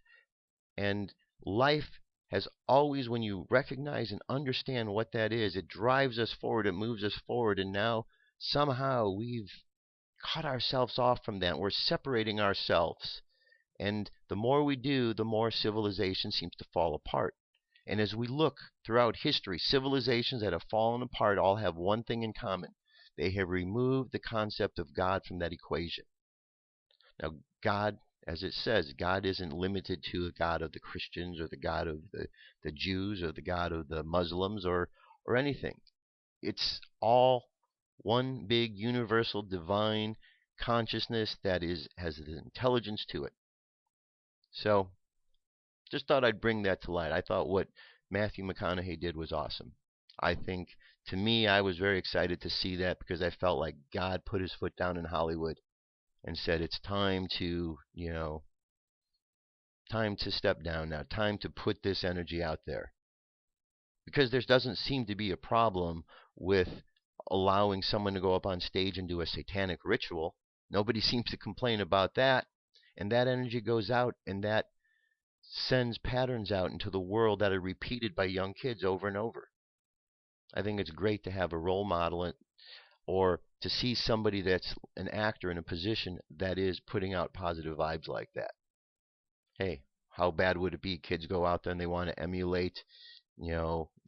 and life has always, when you recognize and understand what that is, it drives us forward, it moves us forward, and now somehow we've cut ourselves off from that. We're separating ourselves. And the more we do, the more civilization seems to fall apart. And as we look throughout history, civilizations that have fallen apart all have one thing in common. They have removed the concept of God from that equation. Now, God, as it says, God isn't limited to the God of the Christians or the God of the Jews or the God of the Muslims or anything. It's all one big universal divine consciousness that has an intelligence to it. So, just thought I'd bring that to light. I thought what Matthew McConaughey did was awesome. I think, to me, I was very excited to see that because I felt like God put his foot down in Hollywood and said it's time to, time to step down now, time to put this energy out there. Because there doesn't seem to be a problem with allowing someone to go up on stage and do a satanic ritual. Nobody seems to complain about that. And that energy goes out, and that sends patterns out into the world that are repeated by young kids over and over. I think it's great to have a role model or to see somebody that's an actor in a position that is putting out positive vibes like that. Hey, how bad would it be? Kids go out there and they want to emulate,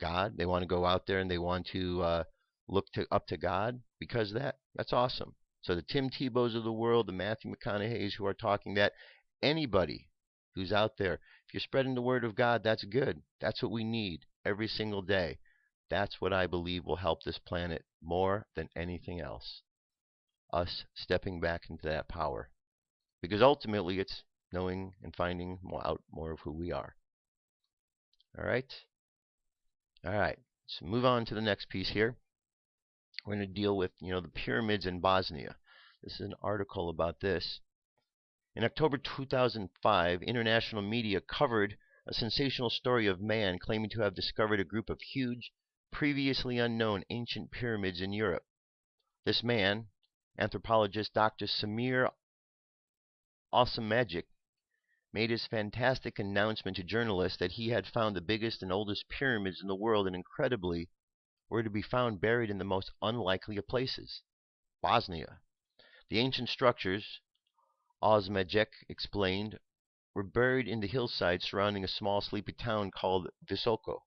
God. They want to go out there and they want to look up to God because of that. That's awesome. So the Tim Tebows of the world, the Matthew McConaughey's who are talking that, anybody who's out there, if you're spreading the word of God, that's good. That's what we need every single day. That's what I believe will help this planet more than anything else. Us stepping back into that power. Because ultimately it's knowing and finding out more of who we are. All right? All right. So move on to the next piece here. We're going to deal with, the pyramids in Bosnia. This is an article about this. In October 2005, international media covered a sensational story of man claiming to have discovered a group of huge, previously unknown ancient pyramids in Europe. This man, anthropologist Dr. Samir Osamagic, made his fantastic announcement to journalists that he had found the biggest and oldest pyramids in the world, and incredibly, were to be found buried in the most unlikely of places, Bosnia. The ancient structures, Osmajic explained, were buried in the hillside surrounding a small sleepy town called Visoko,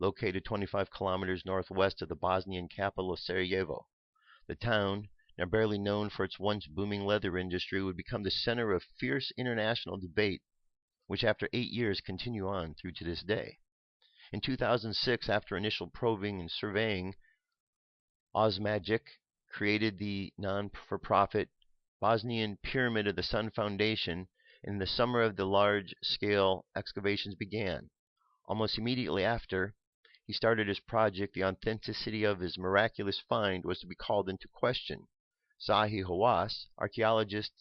located 25 kilometers northwest of the Bosnian capital of Sarajevo. The town, now barely known for its once booming leather industry, would become the center of fierce international debate, which after 8 years continue on through to this day. In 2006, after initial probing and surveying, Osmagic created the non-for-profit Bosnian Pyramid of the Sun Foundation, and in the summer of the large-scale excavations began. Almost immediately after he started his project, the authenticity of his miraculous find was to be called into question. Zahi Hawass, archaeologist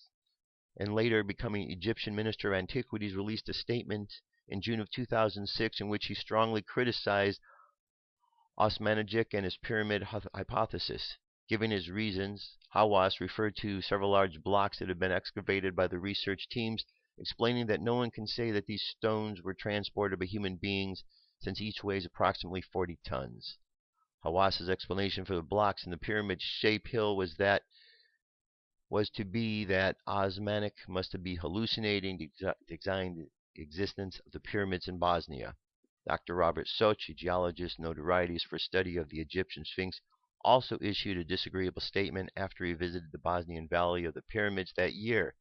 and later becoming Egyptian Minister of Antiquities, released a statement in June of 2006 in which he strongly criticized Osmanagic and his pyramid hypothesis. Giving his reasons, Hawass referred to several large blocks that had been excavated by the research teams, explaining that no one can say that these stones were transported by human beings since each weighs approximately 40 tons. Hawass's explanation for the blocks in the pyramid-shaped hill was that Osmanic must be hallucinating the exact existence of the pyramids in Bosnia. Dr. Robert Soch, a geologist notoriety for study of the Egyptian Sphinx, also issued a disagreeable statement after he visited the Bosnian Valley of the Pyramids that year.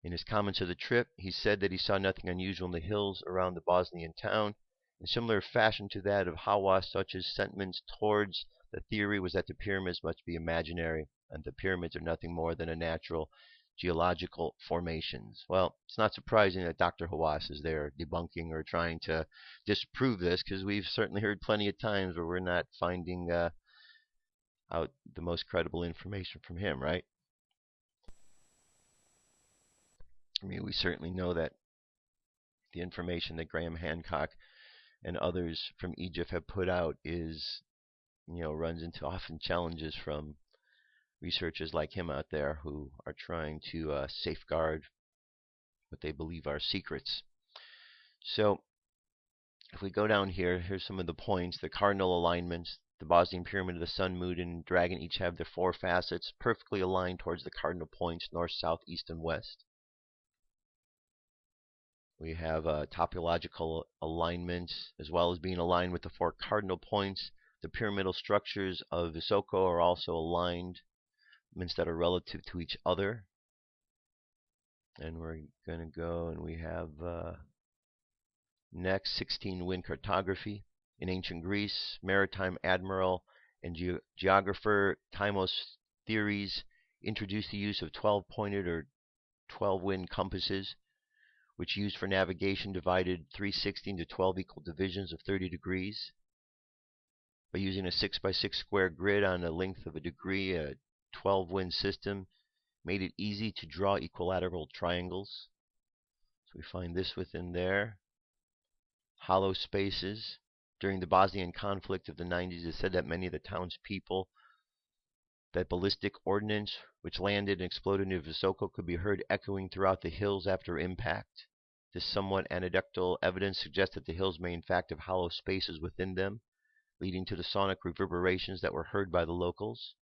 In his comments of the trip, he said that he saw nothing unusual in the hills around the Bosnian town. In similar fashion to that of Hawass, Soch's sentiments towards the theory was that the pyramids must be imaginary, and the pyramids are nothing more than a natural geological formations. Well, it's not surprising that Dr. Hawass is there debunking or trying to disprove this, because we've certainly heard plenty of times where we're not finding out the most credible information from him, right? I mean, we certainly know that the information that Graham Hancock and others from Egypt have put out is, runs into often challenges from researchers like him out there who are trying to safeguard what they believe are secrets. So, if we go down here, here's some of the points. The cardinal alignments, the Bosnian Pyramid of the Sun, Moon, and Dragon each have their 4 facets perfectly aligned towards the cardinal points, north, south, east, and west. We have topological alignments, as well as being aligned with the 4 cardinal points. The pyramidal structures of Visoko are also aligned, means that are relative to each other. And we're going to go and we have next 16 wind cartography. In ancient Greece, maritime admiral and geographer Timos Theories introduced the use of 12-pointed or 12-wind compasses, which used for navigation divided 360 into 12 equal divisions of 30 degrees. By using a 6x6 square grid on a length of a degree, a 12-wind system made it easy to draw equilateral triangles. So we find this within there. Hollow spaces. During the Bosnian conflict of the 90s, it said that many of the townspeople that ballistic ordnance which landed and exploded near Visoko could be heard echoing throughout the hills after impact. This somewhat anecdotal evidence suggests that the hills may in fact have hollow spaces within them, leading to the sonic reverberations that were heard by the locals.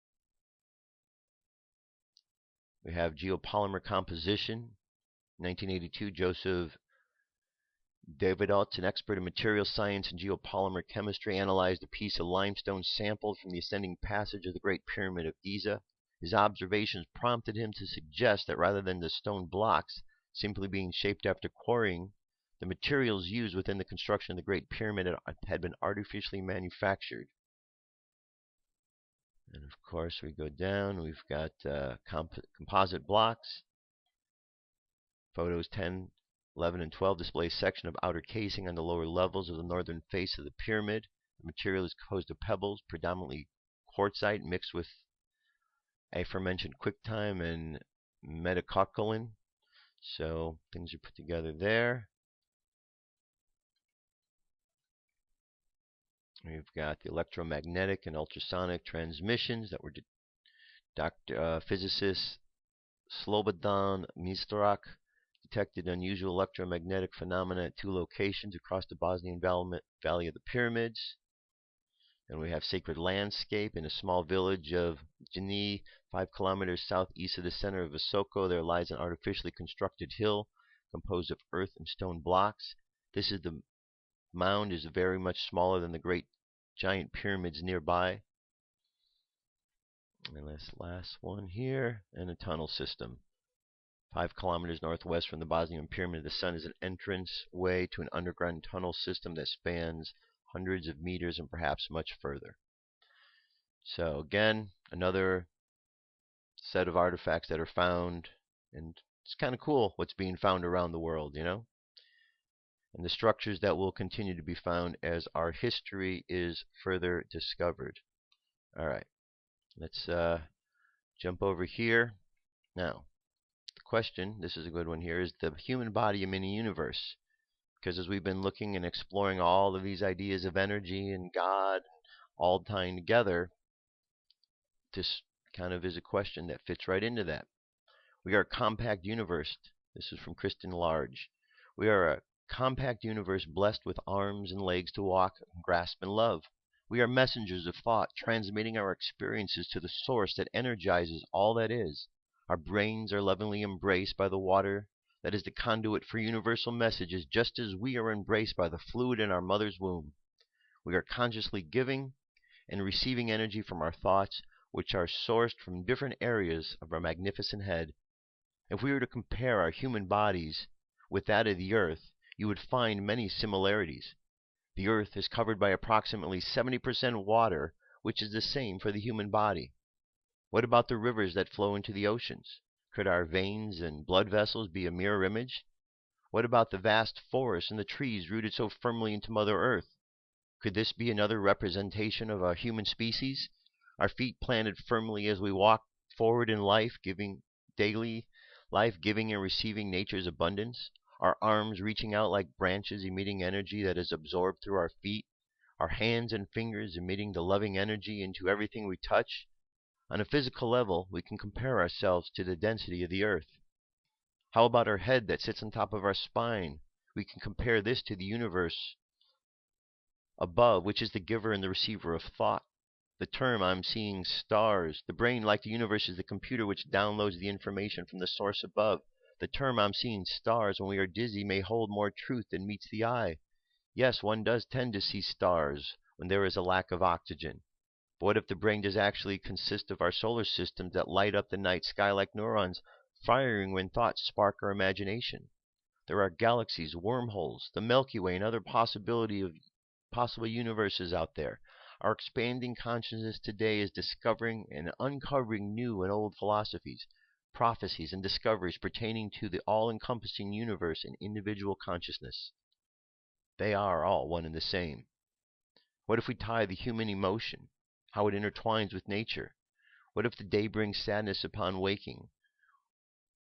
We have geopolymer composition. In 1982, Joseph Davidot, an expert in material science and geopolymer chemistry, analyzed a piece of limestone sampled from the ascending passage of the Great Pyramid of Giza. His observations prompted him to suggest that rather than the stone blocks simply being shaped after quarrying, the materials used within the construction of the Great Pyramid had been artificially manufactured. And of course, we go down, we've got composite blocks. Photos 10, 11, and 12 display a section of outer casing on the lower levels of the northern face of the pyramid. The material is composed of pebbles, predominantly quartzite, mixed with aforementioned quicktime and metacoccolin. So things are put together there. We've got the electromagnetic and ultrasonic transmissions that were physicist Slobodan Mistrak detected unusual electromagnetic phenomena at 2 locations across the Bosnian Valley of the Pyramids. And we have sacred landscape in a small village of Jini, 5 kilometers southeast of the center of Visoko. There lies an artificially constructed hill composed of earth and stone blocks. The mound is very much smaller than the great giant pyramids nearby. And this last one here, and a tunnel system. 5 kilometers northwest from the Bosnian Pyramid, the sun is an entrance way to an underground tunnel system that spans hundreds of meters and perhaps much further. So again, another set of artifacts that are found, and it's kind of cool what's being found around the world, you know? And the structures that will continue to be found as our history is further discovered. All right, let's jump over here. Now, the question, this is a good one here, is the human body a mini-universe? Because as we've been looking and exploring all of these ideas of energy and God all tying together, this kind of is a question that fits right into that. We are a compact universe. This is from Kristen Large. We are a compact universe blessed with arms and legs to walk, grasp, and love. We are messengers of thought, transmitting our experiences to the source that energizes all that is. Our brains are lovingly embraced by the water that is the conduit for universal messages, just as we are embraced by the fluid in our mother's womb. We are consciously giving and receiving energy from our thoughts, which are sourced from different areas of our magnificent head. If we were to compare our human bodies with that of the Earth, you would find many similarities. The Earth is covered by approximately 70% water, which is the same for the human body. What about the rivers that flow into the oceans? Could our veins and blood vessels be a mirror image? What about the vast forests and the trees rooted so firmly into Mother Earth? Could this be another representation of our human species? Our feet planted firmly as we walk forward in life, giving daily life, giving and receiving nature's abundance. Our arms reaching out like branches, emitting energy that is absorbed through our feet. Our hands and fingers emitting the loving energy into everything we touch. On a physical level, we can compare ourselves to the density of the Earth. How about our head that sits on top of our spine? We can compare this to the universe above, which is the giver and the receiver of thought. The term I'm seeing stars. The brain, like the universe, is the computer which downloads the information from the source above. The term I'm seeing stars when we are dizzy may hold more truth than meets the eye. Yes, one does tend to see stars when there is a lack of oxygen. But what if the brain does actually consist of our solar systems that light up the night sky like neurons, firing when thoughts spark our imagination? There are galaxies, wormholes, the Milky Way, and other possible universes out there. Our expanding consciousness today is discovering and uncovering new and old philosophies, prophecies, and discoveries pertaining to the all-encompassing universe and individual consciousness. They are all one and the same. What if we tie the human emotion, how it intertwines with nature? What if the day brings sadness upon waking?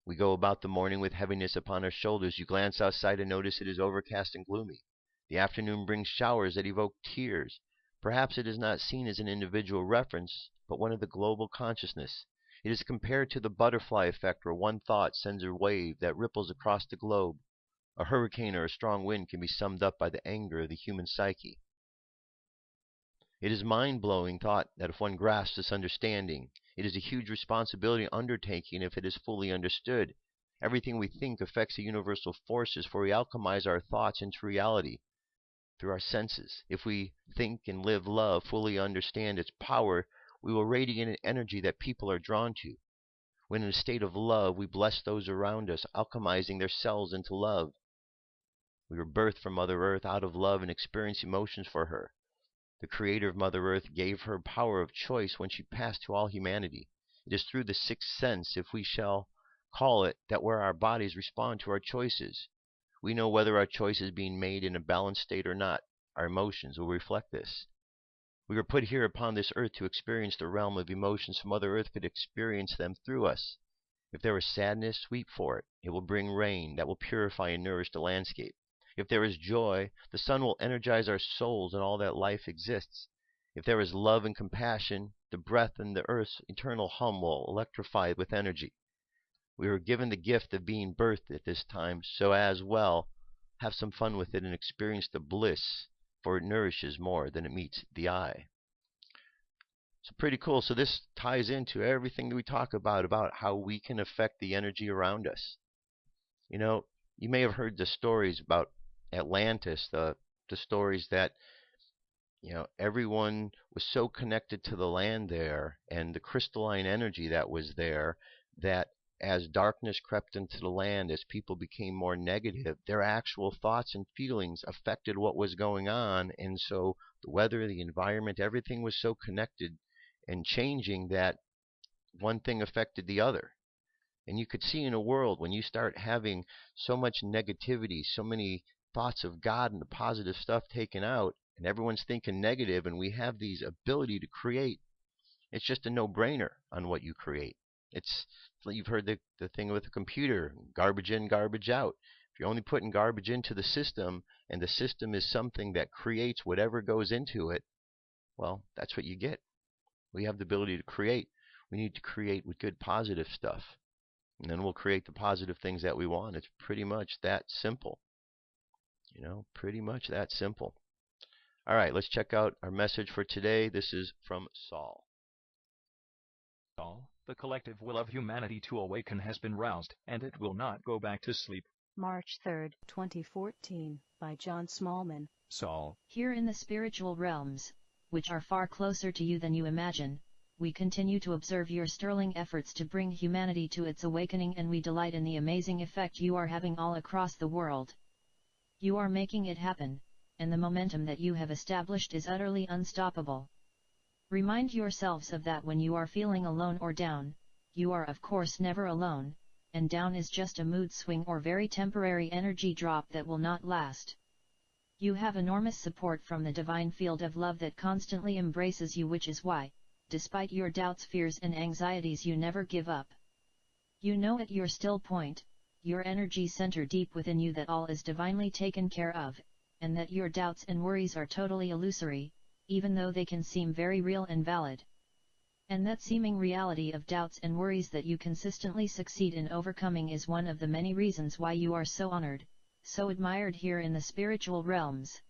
We go about the morning with heaviness upon our shoulders. You glance outside and notice it is overcast and gloomy. The afternoon brings showers that evoke tears. Perhaps it is not seen as an individual reference, but one of the global consciousness. It is compared to the butterfly effect, where one thought sends a wave that ripples across the globe. A hurricane or a strong wind can be summed up by the anger of the human psyche. It is mind-blowing thought that if one grasps this understanding, it is a huge responsibility undertaking if it is fully understood. Everything we think affects the universal forces, for we alchemize our thoughts into reality through our senses. If we think and live love, fully understand its power, we will radiate an energy that people are drawn to. When in a state of love, we bless those around us, alchemizing their cells into love. We were birthed from Mother Earth out of love and experience emotions for her. The creator of Mother Earth gave her power of choice when she passed to all humanity. It is through the sixth sense, if we shall call it, that where our bodies respond to our choices. We know whether our choice is being made in a balanced state or not. Our emotions will reflect this. We were put here upon this earth to experience the realm of emotions, so Mother Earth could experience them through us. If there is sadness, weep for it. It will bring rain that will purify and nourish the landscape. If there is joy, the sun will energize our souls and all that life exists. If there is love and compassion, the breath and the earth's eternal hum will electrify with energy. We were given the gift of being birthed at this time, so as well have some fun with it and experience the bliss, for it nourishes more than it meets the eye. So pretty cool. So this ties into everything that we talk about how we can affect the energy around us. You know, You may have heard the stories about Atlantis, the stories that everyone was so connected to the land there and the crystalline energy that was there, that as darkness crept into the land, as people became more negative, their actual thoughts and feelings affected what was going on. And so the weather, the environment, everything was so connected and changing that one thing affected the other. And you could see in a world when you start having so much negativity, so many thoughts of God and the positive stuff taken out, and everyone's thinking negative, and we have these ability to create. It's just a no-brainer on what you create. You've heard the thing with the computer, garbage in, garbage out. If you're only putting garbage into the system, and the system is something that creates whatever goes into it, well, that's what you get. We have the ability to create. We need to create with good positive stuff. And then we'll create the positive things that we want. It's pretty much that simple. Pretty much that simple. All right, let's check out our message for today. This is from Saul. Saul, the collective will of humanity to awaken has been roused, and it will not go back to sleep. March 3, 2014, by John Smallman. Saul, here in the spiritual realms, which are far closer to you than you imagine, we continue to observe your sterling efforts to bring humanity to its awakening, and we delight in the amazing effect you are having all across the world. You are making it happen, and the momentum that you have established is utterly unstoppable. Remind yourselves of that when you are feeling alone or down. You are of course never alone, and down is just a mood swing or very temporary energy drop that will not last. You have enormous support from the divine field of love that constantly embraces you, which is why, despite your doubts, fears and anxieties, you never give up. You know at your still point, your energy center deep within you, that all is divinely taken care of, and that your doubts and worries are totally illusory, even though they can seem very real and valid. And that seeming reality of doubts and worries that you consistently succeed in overcoming is one of the many reasons why you are so honored, so admired here in the spiritual realms.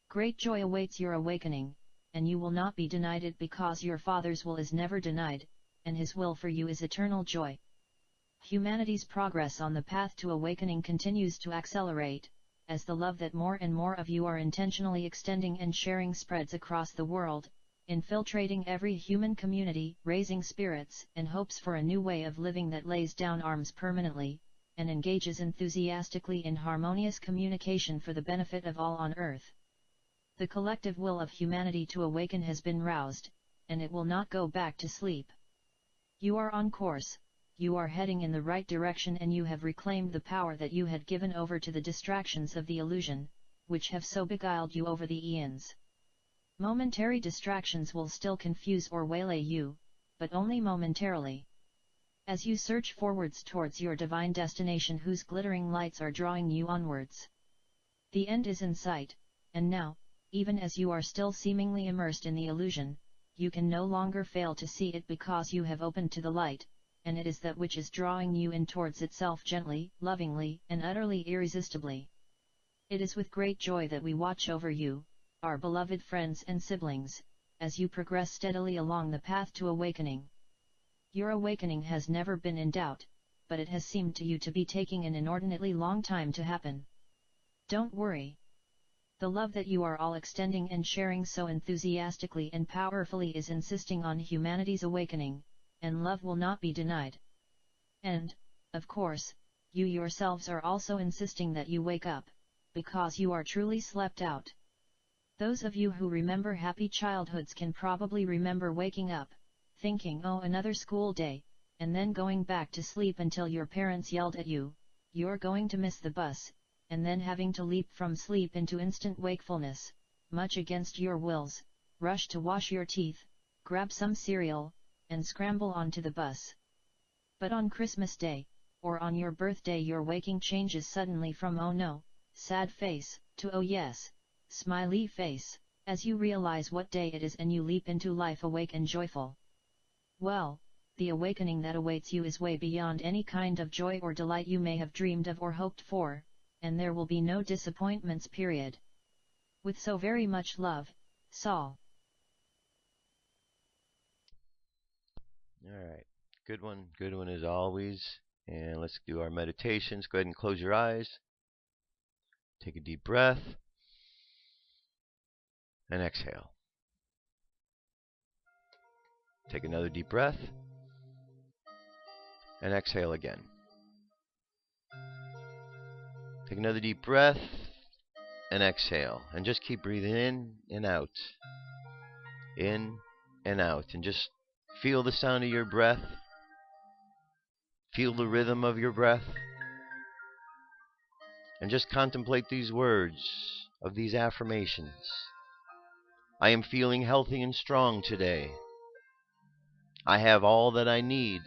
Great joy awaits your awakening, and you will not be denied it, because your Father's will is never denied, and His will for you is eternal joy. Humanity's progress on the path to awakening continues to accelerate, as the love that more and more of you are intentionally extending and sharing spreads across the world, infiltrating every human community, raising spirits and hopes for a new way of living that lays down arms permanently, and engages enthusiastically in harmonious communication for the benefit of all on earth. The collective will of humanity to awaken has been roused, and it will not go back to sleep. You are on course. You are heading in the right direction, and you have reclaimed the power that you had given over to the distractions of the illusion, which have so beguiled you over the eons. Momentary distractions will still confuse or waylay you, but only momentarily. As you search forwards towards your divine destination, whose glittering lights are drawing you onwards. The end is in sight, and now, even as you are still seemingly immersed in the illusion, you can no longer fail to see it, because you have opened to the light, and it is that which is drawing you in towards itself gently, lovingly, and utterly irresistibly. It is with great joy that we watch over you, our beloved friends and siblings, as you progress steadily along the path to awakening. Your awakening has never been in doubt, but it has seemed to you to be taking an inordinately long time to happen. Don't worry. The love that you are all extending and sharing so enthusiastically and powerfully is insisting on humanity's awakening, and love will not be denied. And, of course, you yourselves are also insisting that you wake up, because you are truly slept out. Those of you who remember happy childhoods can probably remember waking up, thinking, oh, another school day, and then going back to sleep until your parents yelled at you, you're going to miss the bus, and then having to leap from sleep into instant wakefulness, much against your wills, rush to wash your teeth, grab some cereal, and scramble onto the bus. But on Christmas Day, or on your birthday, your waking changes suddenly from oh no, sad face, to oh yes, smiley face, as you realize what day it is and you leap into life awake and joyful. Well, the awakening that awaits you is way beyond any kind of joy or delight you may have dreamed of or hoped for, and there will be no disappointments, period. With so very much love, Saul. All right. Good one as always. And let's do our meditations. Go ahead and close your eyes. Take a deep breath. And exhale. Take another deep breath. And exhale again. Take another deep breath. And exhale. And just keep breathing in and out. In and out. And just feel the sound of your breath. Feel the rhythm of your breath. And just contemplate these words of these affirmations. I am feeling healthy and strong today. I have all that I need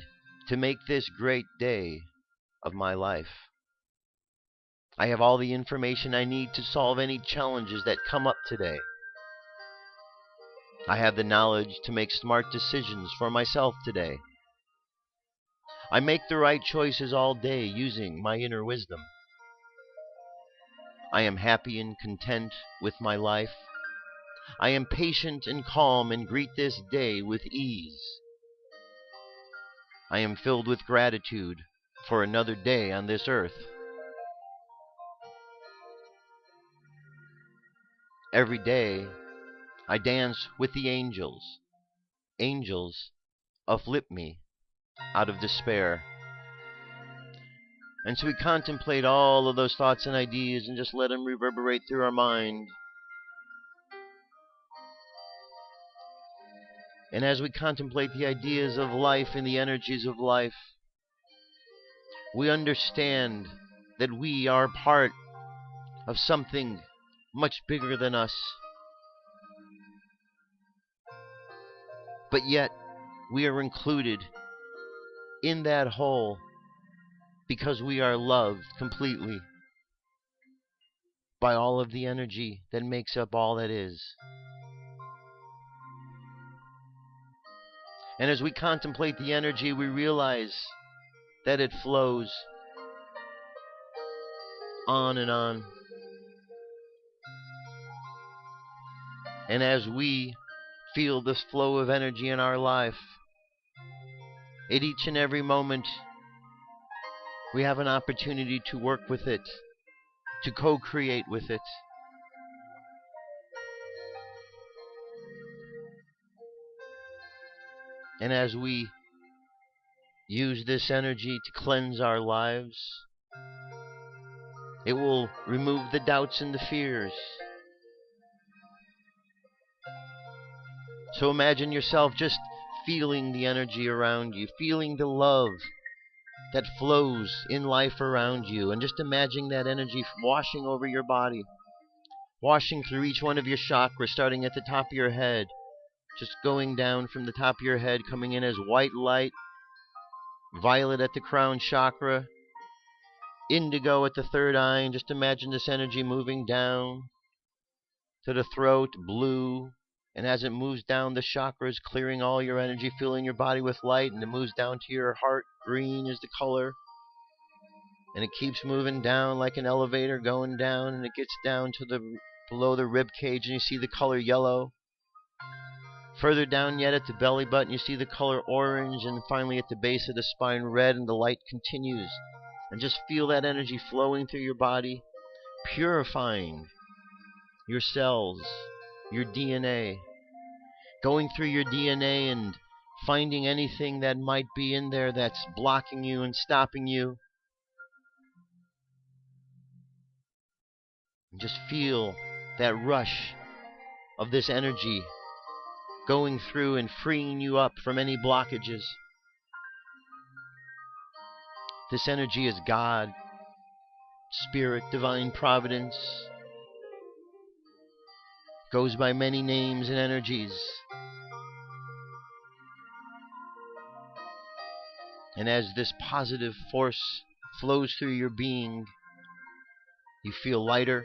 to make this great day of my life. I have all the information I need to solve any challenges that come up today. I have the knowledge to make smart decisions for myself today. I make the right choices all day using my inner wisdom. I am happy and content with my life. I am patient and calm and greet this day with ease. I am filled with gratitude for another day on this earth. Every day I dance with the angels. Angels uplift me out of despair. And so we contemplate all of those thoughts and ideas and just let them reverberate through our mind. And as we contemplate the ideas of life and the energies of life, we understand that we are part of something much bigger than us. But yet, we are included in that whole because we are loved completely by all of the energy that makes up all that is. And as we contemplate the energy, we realize that it flows on and on. And as we feel this flow of energy in our life, at each and every moment, we have an opportunity to work with it, to co-create with it. And as we use this energy to cleanse our lives, it will remove the doubts and the fears. So imagine yourself just feeling the energy around you, feeling the love that flows in life around you, and just imagine that energy washing over your body, washing through each one of your chakras, starting at the top of your head, just going down from the top of your head, coming in as white light, violet at the crown chakra, indigo at the third eye, and just imagine this energy moving down to the throat, blue, and as it moves down the chakras, clearing all your energy, filling your body with light, and it moves down to your heart, green is the color, and it keeps moving down like an elevator, going down, and it gets down to the below the rib cage, and you see the color yellow. Further down yet at the belly button, you see the color orange, and finally at the base of the spine, red, and the light continues. And just feel that energy flowing through your body, purifying your cells, your DNA, going through your DNA and finding anything that might be in there that's blocking you and stopping you. And just feel that rush of this energy going through and freeing you up from any blockages. This energy is God, Spirit, Divine Providence. Goes by many names and energies. And as this positive force flows through your being, you feel lighter,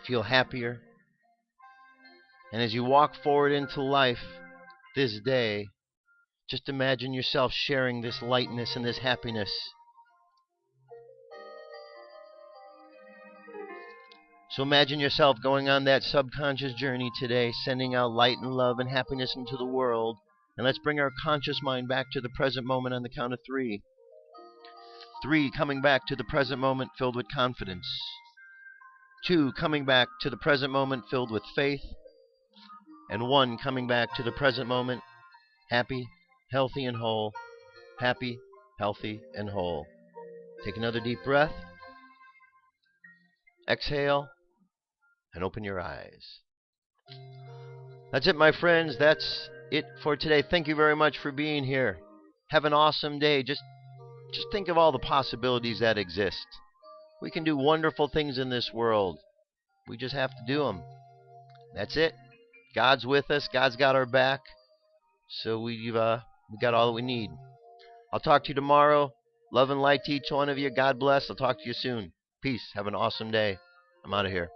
feel happier. And as you walk forward into life this day, just imagine yourself sharing this lightness and this happiness. So imagine yourself going on that subconscious journey today, sending out light and love and happiness into the world. And let's bring our conscious mind back to the present moment on the count of 3. 3, coming back to the present moment filled with confidence. 2, coming back to the present moment filled with faith. And 1, coming back to the present moment happy, healthy, and whole. Happy, healthy, and whole. Take another deep breath. Exhale, and open your eyes. That's it, my friends. That's it for today. Thank you very much for being here. Have an awesome day. Just think of all the possibilities that exist. We can do wonderful things in this world. We just have to do them. That's it. God's with us. God's got our back. So we got all that we need. I'll talk to you tomorrow. Love and light to each one of you. God bless. I'll talk to you soon. Peace. Have an awesome day. I'm out of here.